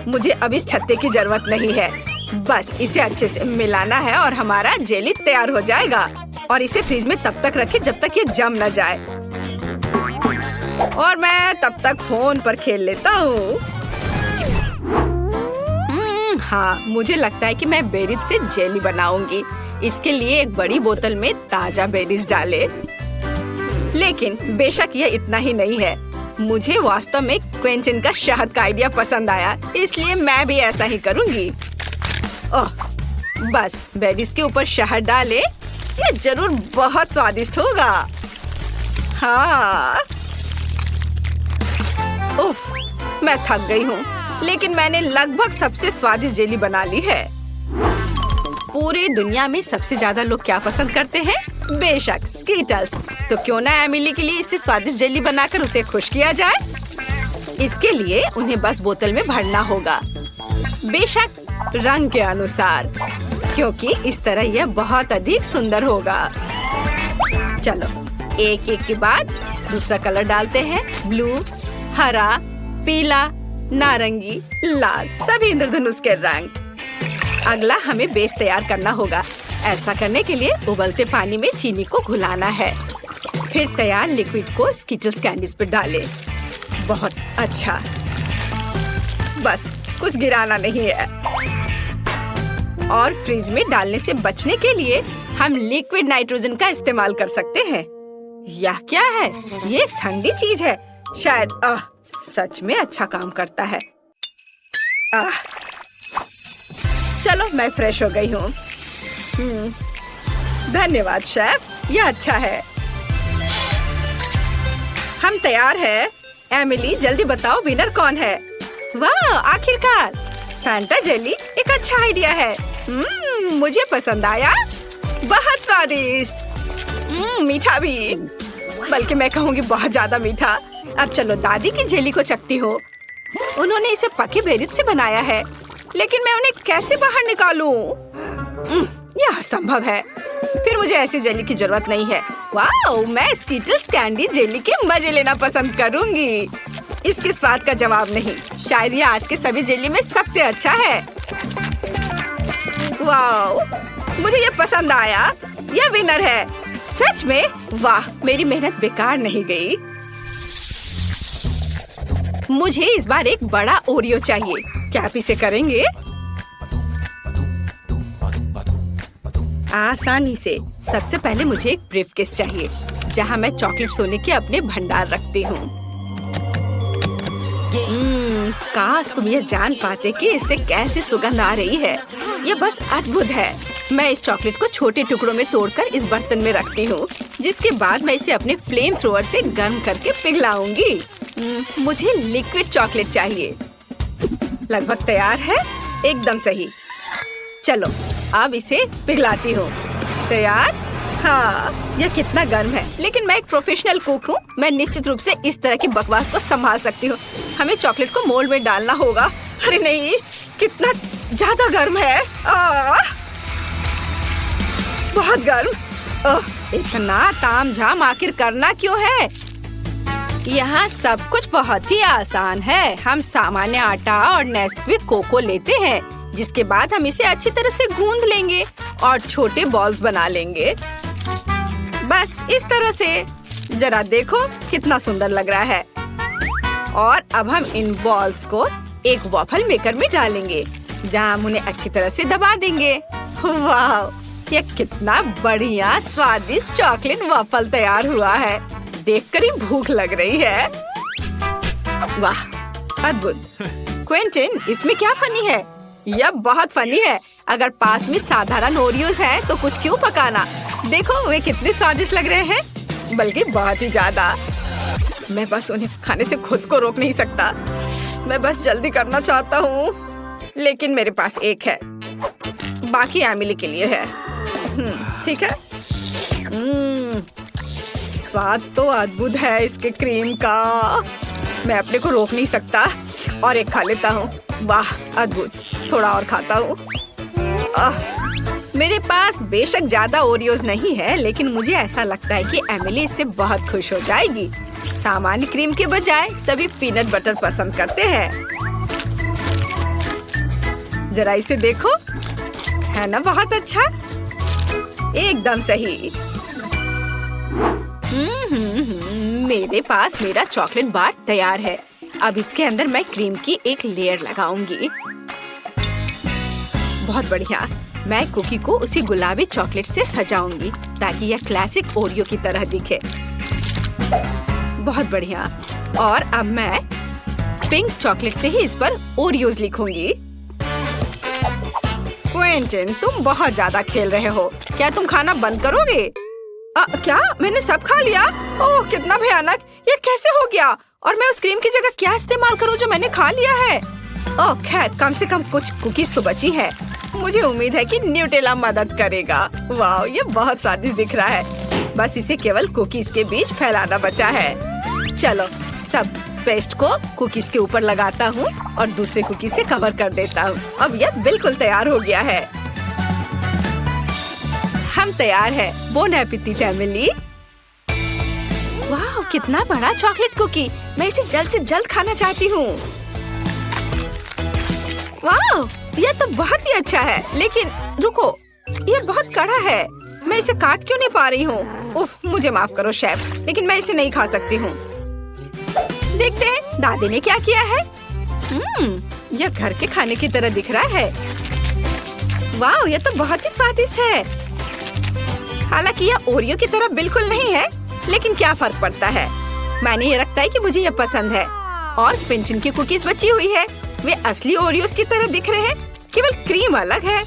मुझे अब इस छत्ते की जरूरत नहीं है। बस इसे अच्छे से मिलाना है और हमारा जेली तैयार हो जाएगा। और इसे फ्रिज में तब तक रखें जब तक ये जम न जाए। और मैं तब तक फोन पर खेल लेता हूँ। हाँ, मुझे लगता है कि मैं बेरीज से जेली बनाऊंगी। इसके लिए एक बड़ी बोतल में ताजा बेरीज डाले। लेकिन बेशक यह इतना ही नहीं है। मुझे वास्तव में क्विंटन का शहद का आइडिया पसंद आया, इसलिए मैं भी ऐसा ही करूंगी। ओह, बस बेरीज के ऊपर शहद डाले। यह जरूर बहुत स्वादिष्ट होगा। हाँ। उफ, मैं थक गई हूँ, लेकिन मैंने लगभग सबसे स्वादिष्ट जेली बना ली है। पूरी दुनिया में सबसे ज्यादा लोग क्या पसंद करते हैं? बेशक स्कीटल्स। तो क्यों ना एमिली के लिए इससे स्वादिष्ट जेली बनाकर उसे खुश किया जाए। इसके लिए उन्हें बस बोतल में भरना होगा। बेशक रंग के अनुसार, क्योंकि इस तरह यह बहुत अधिक सुंदर होगा। चलो एक एक के बाद दूसरा कलर डालते हैं। ब्लू, हरा, पीला, नारंगी, लाल, सभी इंद्रधनुष के रंग। अगला हमें बेस तैयार करना होगा। ऐसा करने के लिए उबलते पानी में चीनी को घुलाना है। फिर तैयार लिक्विड को स्किटल्स कैंडीज पर डालें। बहुत अच्छा, बस कुछ गिराना नहीं है। और फ्रिज में डालने से बचने के लिए हम लिक्विड नाइट्रोजन का इस्तेमाल कर सकते हैं। यह क्या है? ये ठंडी चीज है शायद। सच में अच्छा काम करता है। चलो मैं फ्रेश हो गई हूँ। धन्यवाद शेफ, यह अच्छा है। हम तैयार हैं। एमिली जल्दी बताओ विनर कौन है? वाह, आखिरकार फैंटा जेली एक अच्छा आइडिया है। मुझे पसंद आया, बहुत स्वादिष्ट। मीठा भी, बल्कि मैं कहूँगी बहुत ज्यादा मीठा। अब चलो दादी की जेली को चखती हो। उन्होंने इसे पके बेरीज से बनाया है, लेकिन मैं उन्हें कैसे बाहर निकालूं? यह असंभव है। फिर मुझे ऐसी जेली की जरूरत नहीं है। वाह, मैं स्किटल्स कैंडी जेली के मजे लेना पसंद करूंगी। इसके स्वाद का जवाब नहीं। शायद ये आज के सभी जेली में सबसे अच्छा है। वाह, मुझे ये पसंद आया। यह विनर है। सच में वाह, मेरी मेहनत बेकार नहीं गई। मुझे इस बार एक बड़ा ओरियो चाहिए। क्या आप इसे करेंगे? आसानी से। सबसे पहले मुझे एक ब्रीफकेस चाहिए, जहां मैं चॉकलेट सोने के अपने भंडार रखती हूँ। काश तुम ये जान पाते कि इससे कैसी सुगंध आ रही है। ये बस अद्भुत है। मैं इस चॉकलेट को छोटे टुकड़ों में तोड़कर इस बर्तन में रखती हूँ, जिसके बाद मैं इसे अपने फ्लेम थ्रोअर से गर्म करके पिघलाऊंगी। मुझे लिक्विड चॉकलेट चाहिए। लगभग तैयार है, एकदम सही। चलो अब इसे पिघलाती हूँ। तैयार? हाँ, यह कितना गर्म है, लेकिन मैं एक प्रोफेशनल कुक हूँ। मैं निश्चित रूप से इस तरह की बकवास को संभाल सकती हूँ। हमें चॉकलेट को मोल्ड में डालना होगा। अरे नहीं, कितना ज्यादा गर्म है। बहुत गर्म। इतना तामझाम आखिर करना क्यों है? यहाँ सब कुछ बहुत ही आसान है। हम सामान्य आटा और नेस्क्विक कोको लेते हैं, जिसके बाद हम इसे अच्छी तरह से गूंद लेंगे और छोटे बॉल्स बना लेंगे। बस इस तरह से। जरा देखो कितना सुंदर लग रहा है। और अब हम इन बॉल्स को एक वॉफल मेकर में डालेंगे, जहाँ हम उन्हें अच्छी तरह से दबा देंगे। वाह, यह कितना बढ़िया स्वादिष्ट चॉकलेट वॉफल तैयार हुआ है। देखकर ही भूख लग रही है। वाह, अद्भुत। क्विंटन, इसमें क्या फनी है? यह बहुत फनी है। अगर पास में साधारण ओरियोज है तो कुछ क्यों पकाना? देखो वे कितने स्वादिष्ट लग रहे हैं, बल्कि बहुत ही ज्यादा। मैं बस उन्हें खाने से खुद को रोक नहीं सकता। मैं बस जल्दी करना चाहता हूँ, लेकिन मेरे पास एक है, बाकी एमिली के लिए है। ठीक है। स्वाद तो अद्भुत है इसके क्रीम का। मैं अपने को रोक नहीं सकता और एक खा लेता हूँ। वाह, अद्भुत। थोड़ा और खाता हूँ। मेरे पास बेशक ज्यादा ओरियोज नहीं है, लेकिन मुझे ऐसा लगता है कि एमिली इससे बहुत खुश हो जाएगी। सामान्य क्रीम के बजाय सभी पीनट बटर पसंद करते हैं। जरा इसे देखो, है ना बहुत अच्छा? एकदम सही। मेरे पास मेरा चॉकलेट बार तैयार है। अब इसके अंदर मैं क्रीम की एक लेयर लगाऊंगी। बहुत बढ़िया। मैं कुकी को उसी गुलाबी चॉकलेट से सजाऊंगी, ताकि यह क्लासिक ओरियो की तरह दिखे। बहुत बढ़िया। और अब मैं पिंक चॉकलेट से ही इस पर ओरियोज लिखूंगी। क्विंटन, तुम बहुत ज्यादा खेल रहे हो। क्या तुम खाना बंद करोगे? क्या मैंने सब खा लिया? ओह, कितना भयानक। ये कैसे हो गया? और मैं उस क्रीम की जगह क्या इस्तेमाल करूं जो मैंने खा लिया है? ओह खैर, कम से कम कुछ कुकीज तो बची है। मुझे उम्मीद है कि न्यूटेला मदद करेगा। वाह, ये बहुत स्वादिष्ट दिख रहा है। बस इसे केवल कुकीज के बीच फैलाना बचा है। चलो सब पेस्ट को कुकीज के ऊपर लगाता हूँ और दूसरे कुकीज से कवर कर देता हूँ। अब यह बिल्कुल तैयार हो गया है। हम तैयार है। Bone appétit Emily. वाह, कितना बड़ा चॉकलेट कुकी। मैं इसे जल्द से जल्द खाना चाहती हूँ। वाह, यह तो बहुत ही अच्छा है। लेकिन रुको, यह बहुत कड़ा है। मैं इसे काट क्यों नहीं पा रही हूँ? उफ, मुझे माफ करो शेफ, लेकिन मैं इसे नहीं खा सकती हूँ। देखते हैं दादी ने क्या किया है। यह घर के खाने की तरह दिख रहा है। वाह, यह तो बहुत ही स्वादिष्ट है। हालांकि यह ओरियो की तरह बिल्कुल नहीं है, लेकिन क्या फर्क पड़ता है। मैंने ये रखता है कि मुझे यह पसंद है। और पिंचन की कुकीज बची हुई है। वे असली ओरियोस की तरह दिख रहे हैं, केवल क्रीम अलग है।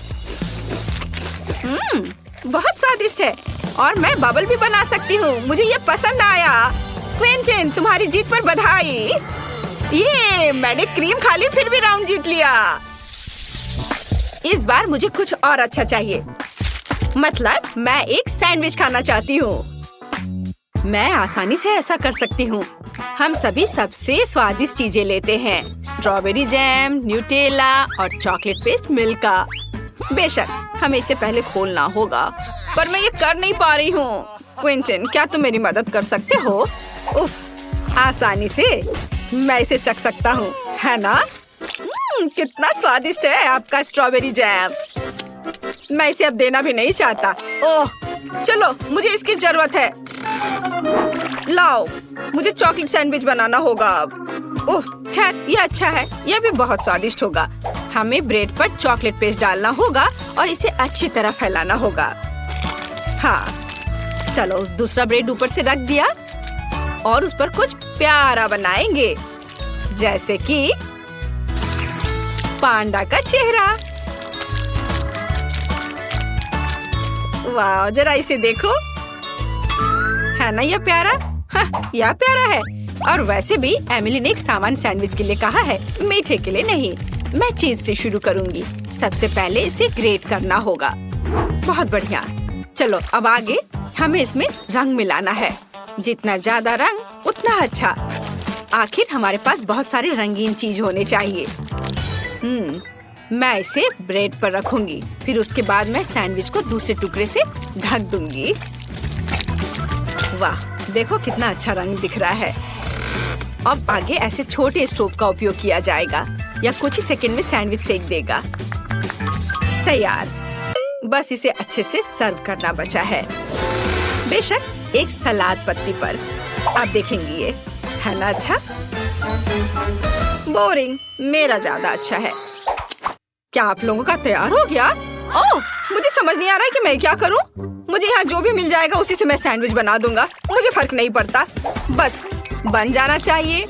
बहुत स्वादिष्ट है। और मैं बबल भी बना सकती हूँ। मुझे ये पसंद आया। क्विंटन, तुम्हारी जीत पर बधाई। ये मैंने क्रीम खा ली, फिर भी राउंड जीत लिया। इस बार मुझे कुछ और अच्छा चाहिए। मतलब मैं एक सैंडविच खाना चाहती हूँ। मैं आसानी से ऐसा कर सकती हूँ। हम सभी सबसे स्वादिष्ट चीजें लेते हैं। स्ट्रॉबेरी जैम, न्यूटेला और चॉकलेट पेस्ट मिल्का। बेशक हमें इसे पहले खोलना होगा, पर मैं ये कर नहीं पा रही हूँ। क्विंटन, क्या तुम मेरी मदद कर सकते हो? उफ, आसानी से मैं इसे चख सकता हूँ, है ना? कितना स्वादिष्ट है आपका स्ट्रॉबेरी जैम। मैं इसे अब देना भी नहीं चाहता। ओह, चलो, मुझे इसकी जरूरत है। लाओ, मुझे चॉकलेट सैंडविच बनाना होगा अब। ओह, खैर ये अच्छा है। यह भी बहुत स्वादिष्ट होगा। हमें ब्रेड पर चॉकलेट पेस्ट डालना होगा और इसे अच्छी तरह फैलाना होगा। हाँ, चलो, उस दूसरा ब्रेड ऊपर से रख दिया और उस पर कुछ प्यारा बनाएंगे, जैसे कि पांडा का चेहरा। वाह, जरा इसे देखो, है ना यह प्यारा? हाँ, यह प्यारा है। और वैसे भी एमिली ने एक सामान्य सैंडविच के लिए कहा है, मीठे के लिए नहीं। मैं चीज से शुरू करूंगी। सबसे पहले इसे ग्रेट करना होगा। बहुत बढ़िया। चलो, अब आगे हमें इसमें रंग मिलाना है। जितना ज्यादा रंग उतना अच्छा। आखिर हमारे पास बहुत सारे रंगीन चीज होने चाहिए। मैं इसे ब्रेड पर रखूंगी। फिर उसके बाद मैं सैंडविच को दूसरे टुकड़े से ढक दूंगी। वाह, देखो कितना अच्छा रंग दिख रहा है। अब आगे ऐसे छोटे स्टोव का उपयोग किया जाएगा। या कुछ ही सेकंड में सैंडविच सेक देगा। तैयार। बस इसे अच्छे से सर्व करना बचा है। बेशक एक सलाद पत्ती पर। आप देखेंगे ये, है ना अच्छा? बोरिंग, मेरा ज्यादा अच्छा है। क्या आप लोगों का तैयार हो गया? ओह, मुझे समझ नहीं आ रहा है कि मैं क्या करूं। मुझे यहाँ जो भी मिल जाएगा उसी से मैं सैंडविच बना दूंगा। मुझे फर्क नहीं पड़ता, बस बन जाना चाहिए।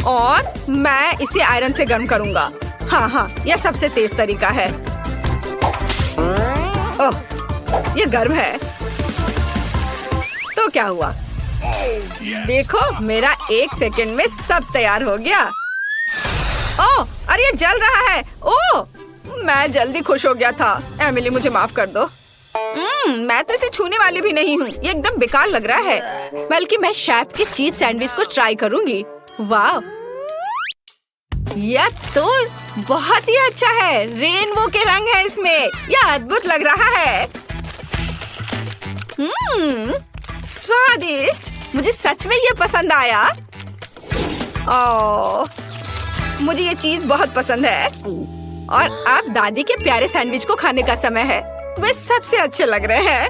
और मैं इसे आयरन से गर्म करूंगा। हाँ, यह सबसे तेज तरीका है। ओह, यह गर्म है। तो क्या हुआ? देखो, मेरा 1 सेकंड में सब तैयार हो गया। ओह, अरे ये जल रहा है। ओह, मैं जल्दी खुश हो गया था। एमिली, मुझे माफ कर दो। मैं तो इसे छूने वाली भी नहीं हूँ। ये एकदम बेकार लग रहा है। बल्कि मैं शेफ के चीज सैंडविच को ट्राई करूंगी। वाह, यह तो बहुत ही अच्छा है। रेनबो के रंग है इसमें। यह अद्भुत लग रहा है। स्वादिष्ट। मुझे सच में ये पसंद आया। ओह, मुझे ये चीज बहुत पसंद है। और अब दादी के प्यारे सैंडविच को खाने का समय है। वे सबसे अच्छे लग रहे हैं।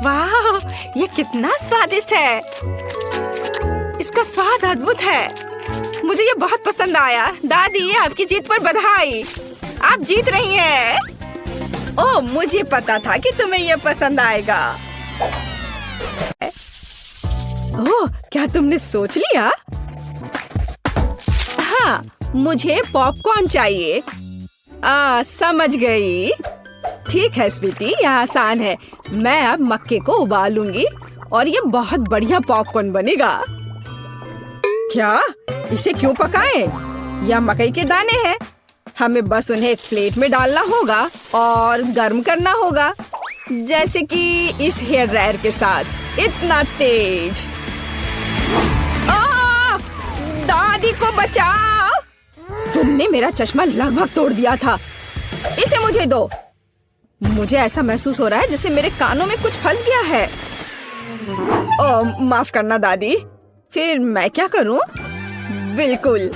वाह, ये कितना स्वादिष्ट है। इसका स्वाद अद्भुत है। मुझे ये बहुत पसंद आया। दादी, आपकी जीत पर बधाई। आप जीत रही हैं। ओह, मुझे पता था कि तुम्हें ये पसंद आएगा। ओह, क्या तुमने सोच लिया? हाँ, मुझे पॉपकॉर्न चाहिए। समझ गई। ठीक है स्वीटी, यह आसान है। मैं अब मक्के को उबालूंगी और ये बहुत बढ़िया पॉपकॉर्न बनेगा। क्या? इसे क्यों पकाएं? यह मकई के दाने हैं। हमें बस उन्हें एक प्लेट में डालना होगा और गर्म करना होगा, जैसे कि इस हेयर ड्रायर के साथ। इतना तेज। दादी को बचाओ। तुमने मेरा चश्मा लगभग तोड़ दिया था। इसे मुझे दो। मुझे ऐसा महसूस हो रहा है जैसे मेरे कानों में कुछ फंस गया है। माफ करना दादी। फिर मैं क्या करूं? बिल्कुल,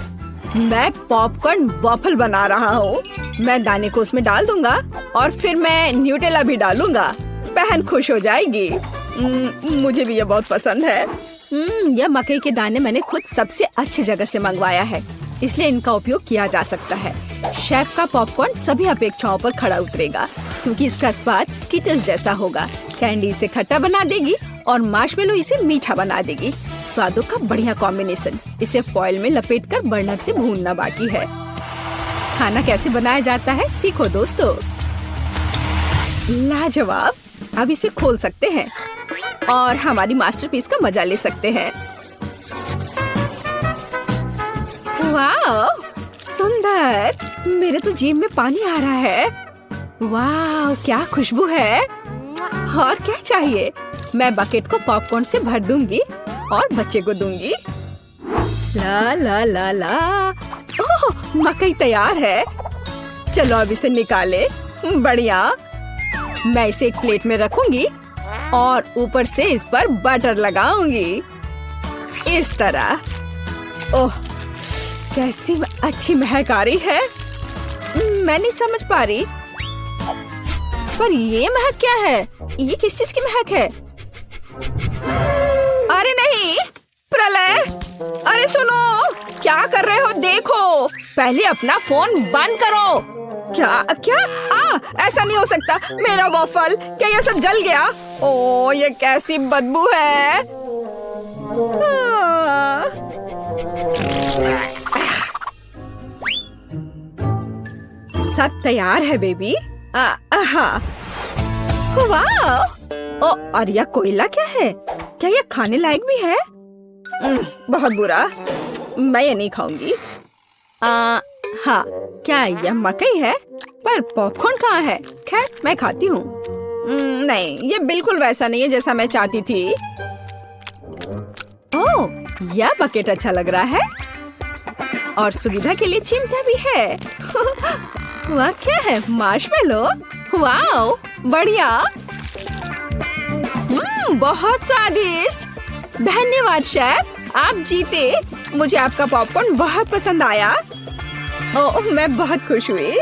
मैं पॉपकॉर्न वॉफल बना रहा हूँ। मैं दाने को उसमें डाल दूंगा और फिर मैं न्यूटेला भी डालूंगा। बहन खुश हो जाएगी। मुझे भी ये बहुत पसंद है। यह मकई के दाने मैंने खुद सबसे अच्छी जगह से मंगवाया है, इसलिए इनका उपयोग किया जा सकता है। शेफ का पॉपकॉर्न सभी अपेक्षाओं पर खड़ा उतरेगा क्योंकि इसका स्वाद स्किटल्स जैसा होगा। कैंडी इसे खट्टा बना देगी और मार्शमेलो इसे मीठा बना देगी। स्वादों का बढ़िया कॉम्बिनेशन। इसे फॉइल में लपेटकर बर्नर से भूनना बाकी है। खाना कैसे बनाया जाता है सीखो दोस्तों। लाजवाब। अब इसे खोल सकते हैं और हमारी मास्टरपीस का मजा ले सकते हैं। वाह, सुंदर। मेरे तो जीभ में पानी आ रहा है। वाह, क्या खुशबू है। और क्या चाहिए? मैं बकेट को पॉपकॉर्न से भर दूंगी और बच्चे को दूंगी। ला ला ला ला। ओह, मकई तैयार है। चलो अब इसे निकाले। बढ़िया। मैं इसे एक प्लेट में रखूंगी और ऊपर से इस पर बटर लगाऊंगी इस तरह। ओह, कैसी अच्छी महक आ रही है। मैं नहीं समझ पा रही, पर ये महक क्या है? ये किस चीज की महक है? अरे नहीं, प्रलय। अरे सुनो, क्या कर रहे हो? देखो, पहले अपना फोन बंद करो। क्या क्या? ऐसा नहीं हो सकता। मेरा वॉफल, क्या ये सब जल गया? ओ, ये कैसी बदबू है। सब तैयार है बेबी। हाँ। वाह। ओ, और यह कोयला क्या है? क्या यह खाने लायक भी है? बहुत बुरा। मैं ये नहीं खाऊंगी। हाँ, क्या यह मकई है? पर पॉपकॉर्न कहाँ है? खैर, मैं खाती हूँ। नहीं, ये बिल्कुल वैसा नहीं है जैसा मैं चाहती थी। ओह, यह बकेट अच्छा लग रहा है और सुविधा के लिए चिमटा भी है। वह क्या है? मार्शमेलो। वाओ, बढ़िया। बहुत स्वादिष्ट। धन्यवाद शेफ, आप जीते। मुझे आपका पॉपकॉर्न बहुत पसंद आया। ओह, मैं बहुत खुश हुई।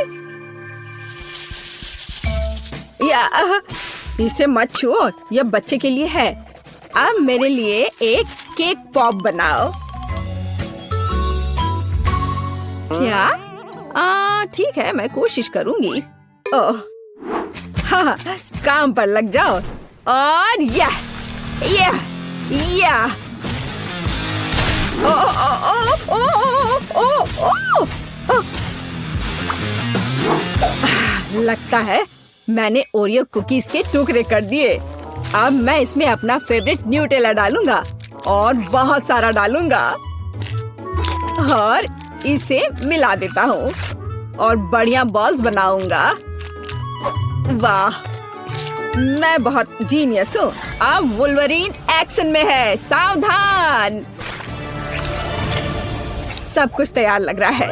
इसे मत छुओ, यह बच्चे के लिए है। अब मेरे लिए एक केक पॉप बनाओ। क्या? ठीक है, मैं कोशिश करूंगी। ओह, हाँ, काम पर लग जाओ। और या लगता है मैंने ओरियो कुकीज के टुकड़े कर दिए। अब मैं इसमें अपना फेवरेट न्यूटेला डालूंगा और बहुत सारा डालूंगा और इसे मिला देता हूँ और बढ़िया बॉल्स बनाऊंगा। वाह, मैं बहुत जीनियस हूँ। अब वुल्वरीन एक्शन में है। सावधान। सब कुछ तैयार लग रहा है।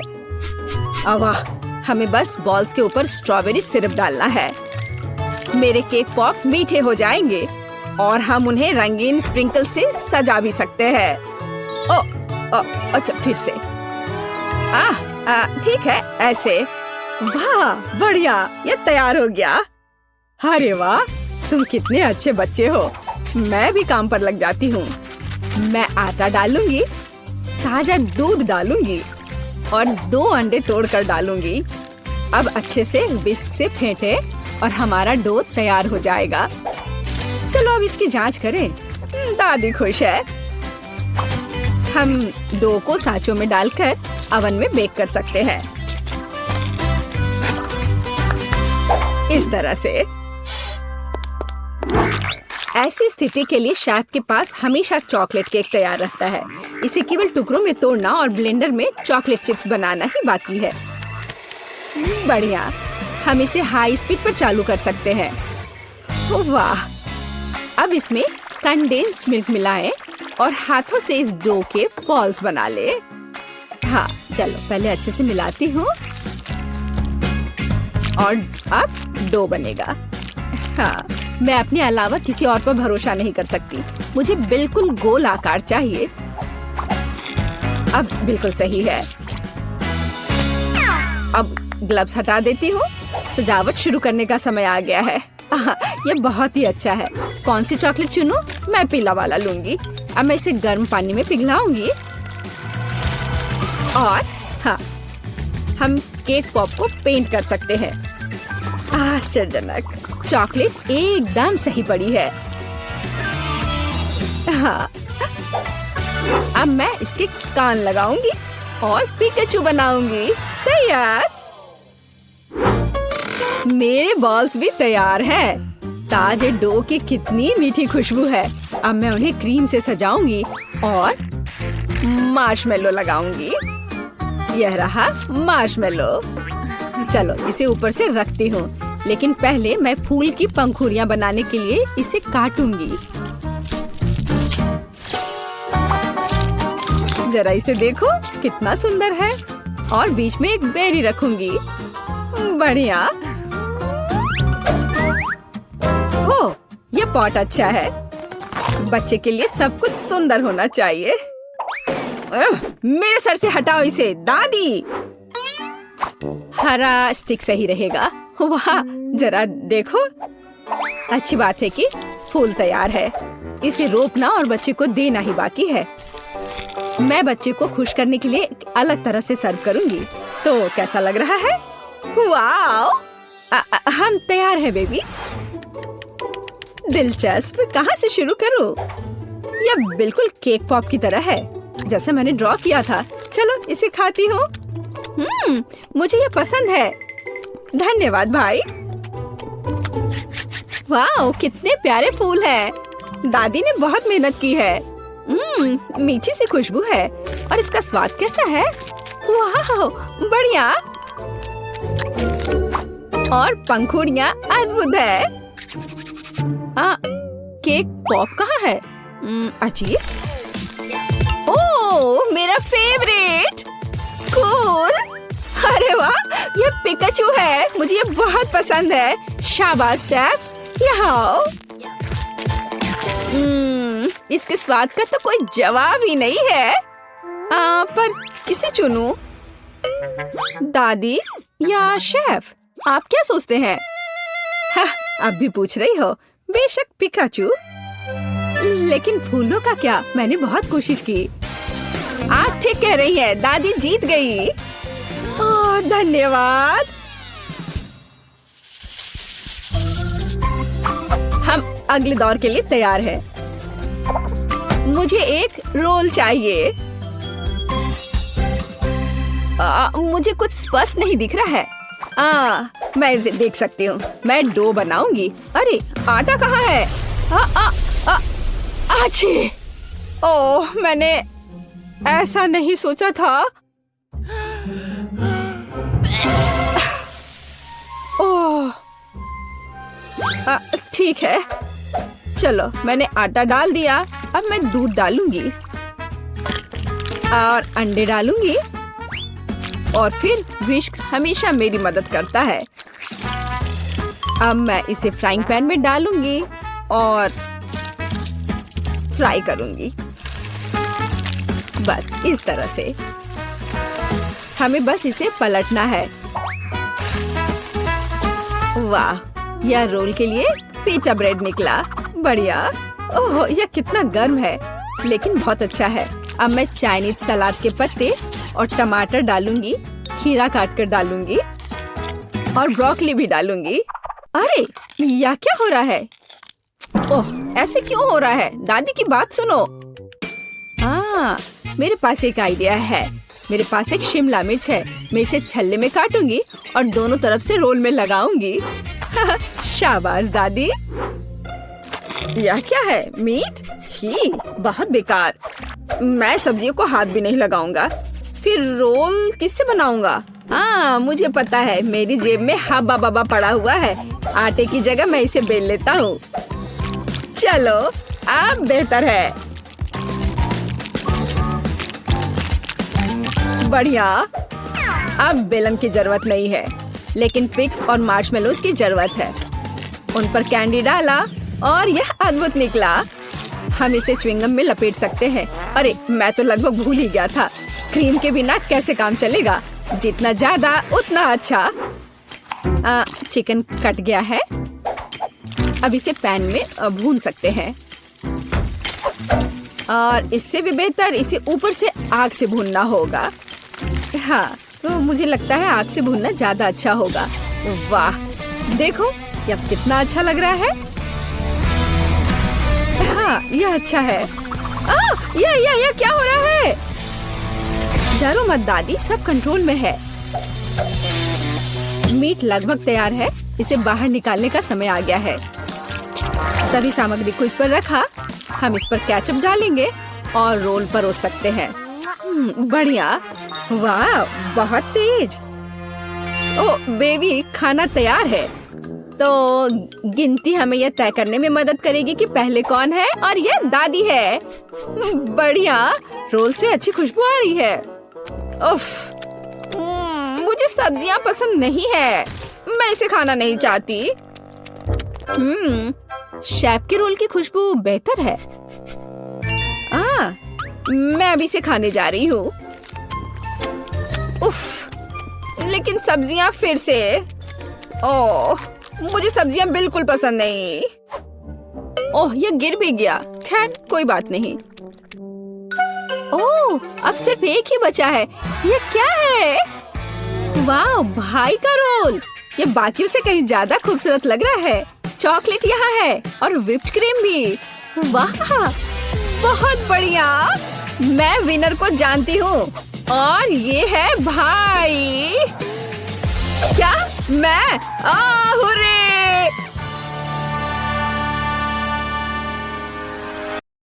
वाह, हमें बस बॉल्स के ऊपर स्ट्रॉबेरी सिरप डालना है। मेरे केक पॉप मीठे हो जाएंगे और हम उन्हें रंगीन स्प्रिंकल से सजा भी सकते हैं। अच्छा, फिर से। ठीक है, ऐसे। वाह, बढ़िया, ये तैयार हो गया। अरे वाह, तुम कितने अच्छे बच्चे हो। मैं भी काम पर लग जाती हूँ। मैं आटा डालूंगी, ताजा दूध डालूंगी और 2 अंडे तोड़कर डालूंगी। अब अच्छे से विस्क से फेंटे और हमारा डो तैयार हो जाएगा। चलो अब इसकी जांच करें। दादी खुश है। हम डो को सांचों में डालकर अवन में बेक कर सकते हैं इस तरह से। ऐसी स्थिति के लिए शेफ के पास हमेशा चॉकलेट केक तैयार रहता है। इसे केवल टुकड़ों में तोड़ना और ब्लेंडर में चॉकलेट चिप्स बनाना ही बाकी है। बढ़िया, हम इसे हाई स्पीड पर चालू कर सकते हैं। वाह, अब इसमें कंडेंस्ड मिल्क मिलाएं और हाथों से इस डो के बॉल्स बना ले। हाँ, चलो पहले अच्छे से मिलाती हूँ और अब डो बनेगा। हाँ, मैं अपने अलावा किसी और पर भरोसा नहीं कर सकती। मुझे बिल्कुल गोल आकार चाहिए। अब बिल्कुल सही है। अब ग्लव्स हटा देती हूँ। सजावट शुरू करने का समय आ गया है। ये बहुत ही अच्छा है। कौन सी चॉकलेट चुनूं? मैं पीला वाला लूंगी। अब मैं इसे गर्म पानी में पिघलाऊंगी और हाँ, हम केक पॉप को पेंट कर सकते हैं। आश्चर्यजनक, चॉकलेट एकदम सही पड़ी है। हाँ, अब मैं इसके कान लगाऊंगी और पिकाचू बनाऊंगी। तैयार। मेरे बॉल्स भी तैयार हैं। ताजे डो की कितनी मीठी खुशबू है। अब मैं उन्हें क्रीम से सजाऊंगी और मार्शमेलो लगाऊंगी। यह रहा मार्शमेलो। चलो इसे ऊपर से रखती हूँ, लेकिन पहले मैं फूल की पंखुड़ियाँ बनाने के लिए इसे काटूंगी। जरा इसे देखो, कितना सुंदर है। और बीच में एक बेरी रखूंगी। बढ़िया। ओ, ये पॉट अच्छा है। बच्चे के लिए सब कुछ सुंदर होना चाहिए। मेरे सर से हटाओ इसे, दादी। हरा स्टिक सही रहेगा। वाह, जरा देखो। अच्छी बात है कि फूल तैयार है। इसे रोपना और बच्चे को देना ही बाकी है। मैं बच्चे को खुश करने के लिए अलग तरह से सर्व करूंगी। तो कैसा लग रहा है? वाओ! हम तैयार हैं बेबी। दिलचस्प, कहाँ से शुरू करूं? यह बिल्कुल केक पॉप की तरह है, जैसे मैंने ड्रॉ किया था। चलो इसे खाती हूँ। मुझे यह पसंद है। धन्यवाद भाई। वाओ, कितने प्यारे फूल हैं। दादी ने बहुत मेहनत की है। मीठी सी खुशबू है और इसका स्वाद कैसा है? वाह, बढ़िया। और पंखुड़ियाँ अद्भुत है। केक पॉप कहाँ है? अजीब। ओह, मेरा फेवरेट। कूल। अरे वाह, ये पिकाचू है। मुझे ये बहुत पसंद है। शाबाश शेफ, यहाँ आओ। इसके स्वाद का तो कोई जवाब ही नहीं है। पर किसे चुनूं? दादी या शेफ? आप क्या सोचते हैं? अब भी पूछ रही हो? बेशक पिकाचू। लेकिन फूलों का क्या? मैंने बहुत कोशिश की। आप ठीक कह रही हैं, दादी जीत गई। धन्यवाद। हम अगले दौर के लिए तैयार हैं। मुझे एक रोल चाहिए। मुझे कुछ स्पष्ट नहीं दिख रहा है। मैं इसे देख सकती हूँ। मैं डो बनाऊंगी। अरे, आटा कहाँ है? आछी! ओह, मैंने ऐसा नहीं सोचा था। ओह, ठीक है। चलो, मैंने आटा डाल दिया। अब मैं दूध डालूंगी और अंडे डालूंगी और फिर विस्क हमेशा मेरी मदद करता है। अब मैं इसे फ्राइंग पैन में डालूंगी और फ्राई करूंगी। बस इस तरह से। हमें बस इसे पलटना है। वाह, यह रोल के लिए पिज़्ज़ा ब्रेड निकला। बढ़िया। ओह, यह कितना गर्म है, लेकिन बहुत अच्छा है। अब मैं चाइनीज सलाद के पत्ते और टमाटर डालूंगी, खीरा काट कर डालूंगी और ब्रोकली भी डालूंगी। अरे, यह क्या हो रहा है? ओह, ऐसे क्यों हो रहा है? दादी की बात सुनो। मेरे पास एक आइडिया है। मेरे पास एक शिमला मिर्च है। मैं इसे छल्ले में काटूंगी और दोनों तरफ से रोल में लगाऊंगी। शाबाश दादी। यह क्या है? मीट? छी, बहुत बेकार। मैं सब्जियों को हाथ भी नहीं लगाऊंगा। फिर रोल किससे बनाऊंगा? मुझे पता है, मेरी जेब में हब्बा बब्बा पड़ा हुआ है। आटे की जगह मैं इसे बेल लेता हूँ। चलो, अब बेहतर है। बढ़िया। अब बेलन की जरूरत नहीं है, लेकिन पिग्स और मार्शमेलोज की जरूरत है। उन पर कैंडी डाला और यह अद्भुत निकला। हम इसे च्युइंगम में लपेट सकते हैं। अरे मैं तो लगभग भूल ही गया था। क्रीम के बिना कैसे काम चलेगा? जितना ज्यादा उतना अच्छा। चिकन कट गया है। अब इसे पैन में भून सकते हैं और इससे भी बेहतर इसे ऊपर से आग से भूनना होगा। हाँ, तो मुझे लगता है आग से भूनना ज्यादा अच्छा होगा। वाह, देखो यह कितना अच्छा लग रहा है। हाँ, यह अच्छा है। यह क्या हो रहा है? डरो मत दादी, सब कंट्रोल में है। मीट लगभग तैयार है। इसे बाहर निकालने का समय आ गया है। सभी सामग्री को इस पर रखा। हम इस पर केचप डालेंगे और रोल परोस सकते हैं। बढ़िया। वाह, बहुत तेज। ओह बेबी, खाना तैयार है। तो गिनती हमें यह तय करने में मदद करेगी कि पहले कौन है, और यह दादी है। बढ़िया, रोल से अच्छी खुशबू आ रही है। उफ, मुझे सब्जियां पसंद नहीं है। मैं इसे खाना नहीं चाहती। शेफ के रोल की खुशबू बेहतर है। मैं अभी इसे खाने जा रही हूँ। उफ, लेकिन सब्जियां फिर से। ओह, मुझे सब्जियां बिल्कुल पसंद नहीं। ओह, यह गिर भी गया। खैर, कोई बात नहीं। ओह, अब सिर्फ एक ही बचा है। यह क्या है? वाह, भाई का रोल। ये बाकियों से कहीं ज्यादा खूबसूरत लग रहा है। चॉकलेट यहाँ है और व्हिप्ड क्रीम भी। वाह, बहुत बढ़िया। मैं विनर को जानती हूँ और ये है भाई। क्या मैं?